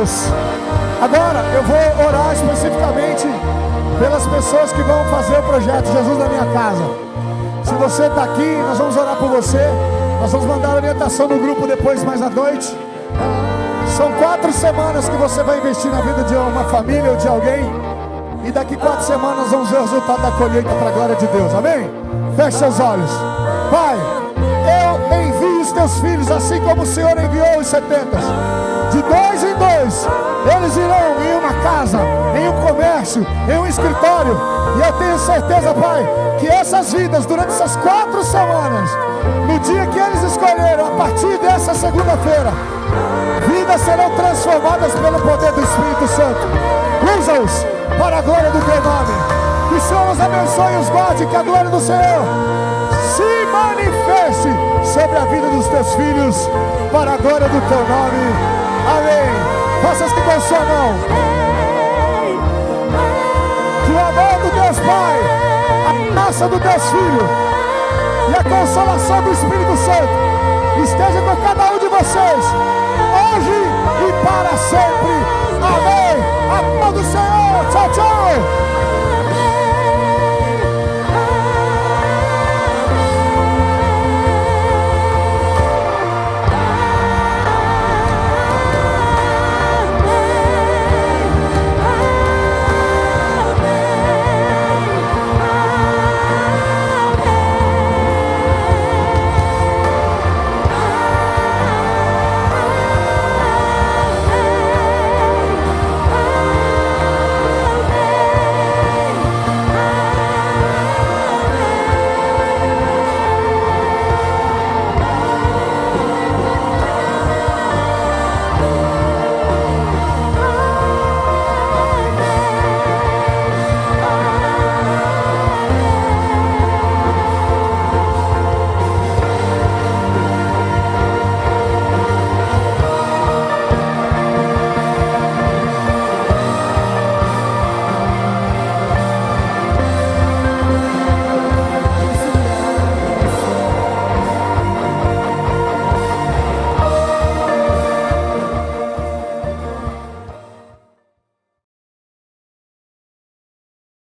Deus. Agora eu vou orar especificamente pelas pessoas que vão fazer o projeto Jesus na Minha Casa. Se você está aqui, nós vamos orar por você. Nós vamos mandar orientação no grupo depois, mais à noite. São 4 semanas que você vai investir na vida de uma família ou de alguém. E daqui 4 semanas nós vamos ver o resultado da colheita para a glória de Deus. Amém? Feche seus olhos. Pai, eu envio os teus filhos assim como o Senhor enviou os 70. De 2 em 2, eles irão em uma casa, em um comércio, em um escritório. E eu tenho certeza, Pai, que essas vidas, durante essas 4 semanas, no dia que eles escolheram, a partir dessa segunda-feira, vidas serão transformadas pelo poder do Espírito Santo. Usa-os para a glória do teu nome. Que o Senhor os abençoe e os guarde. Que a glória do Senhor se manifeste sobre a vida dos teus filhos, para a glória do teu nome. Amém. Faça assim com a sua mão. Que o amor do Deus Pai, a graça do Deus Filho e a consolação do Espírito Santo esteja com cada um de vocês, hoje e para sempre. Amém. A paz do Senhor. Tchau, tchau.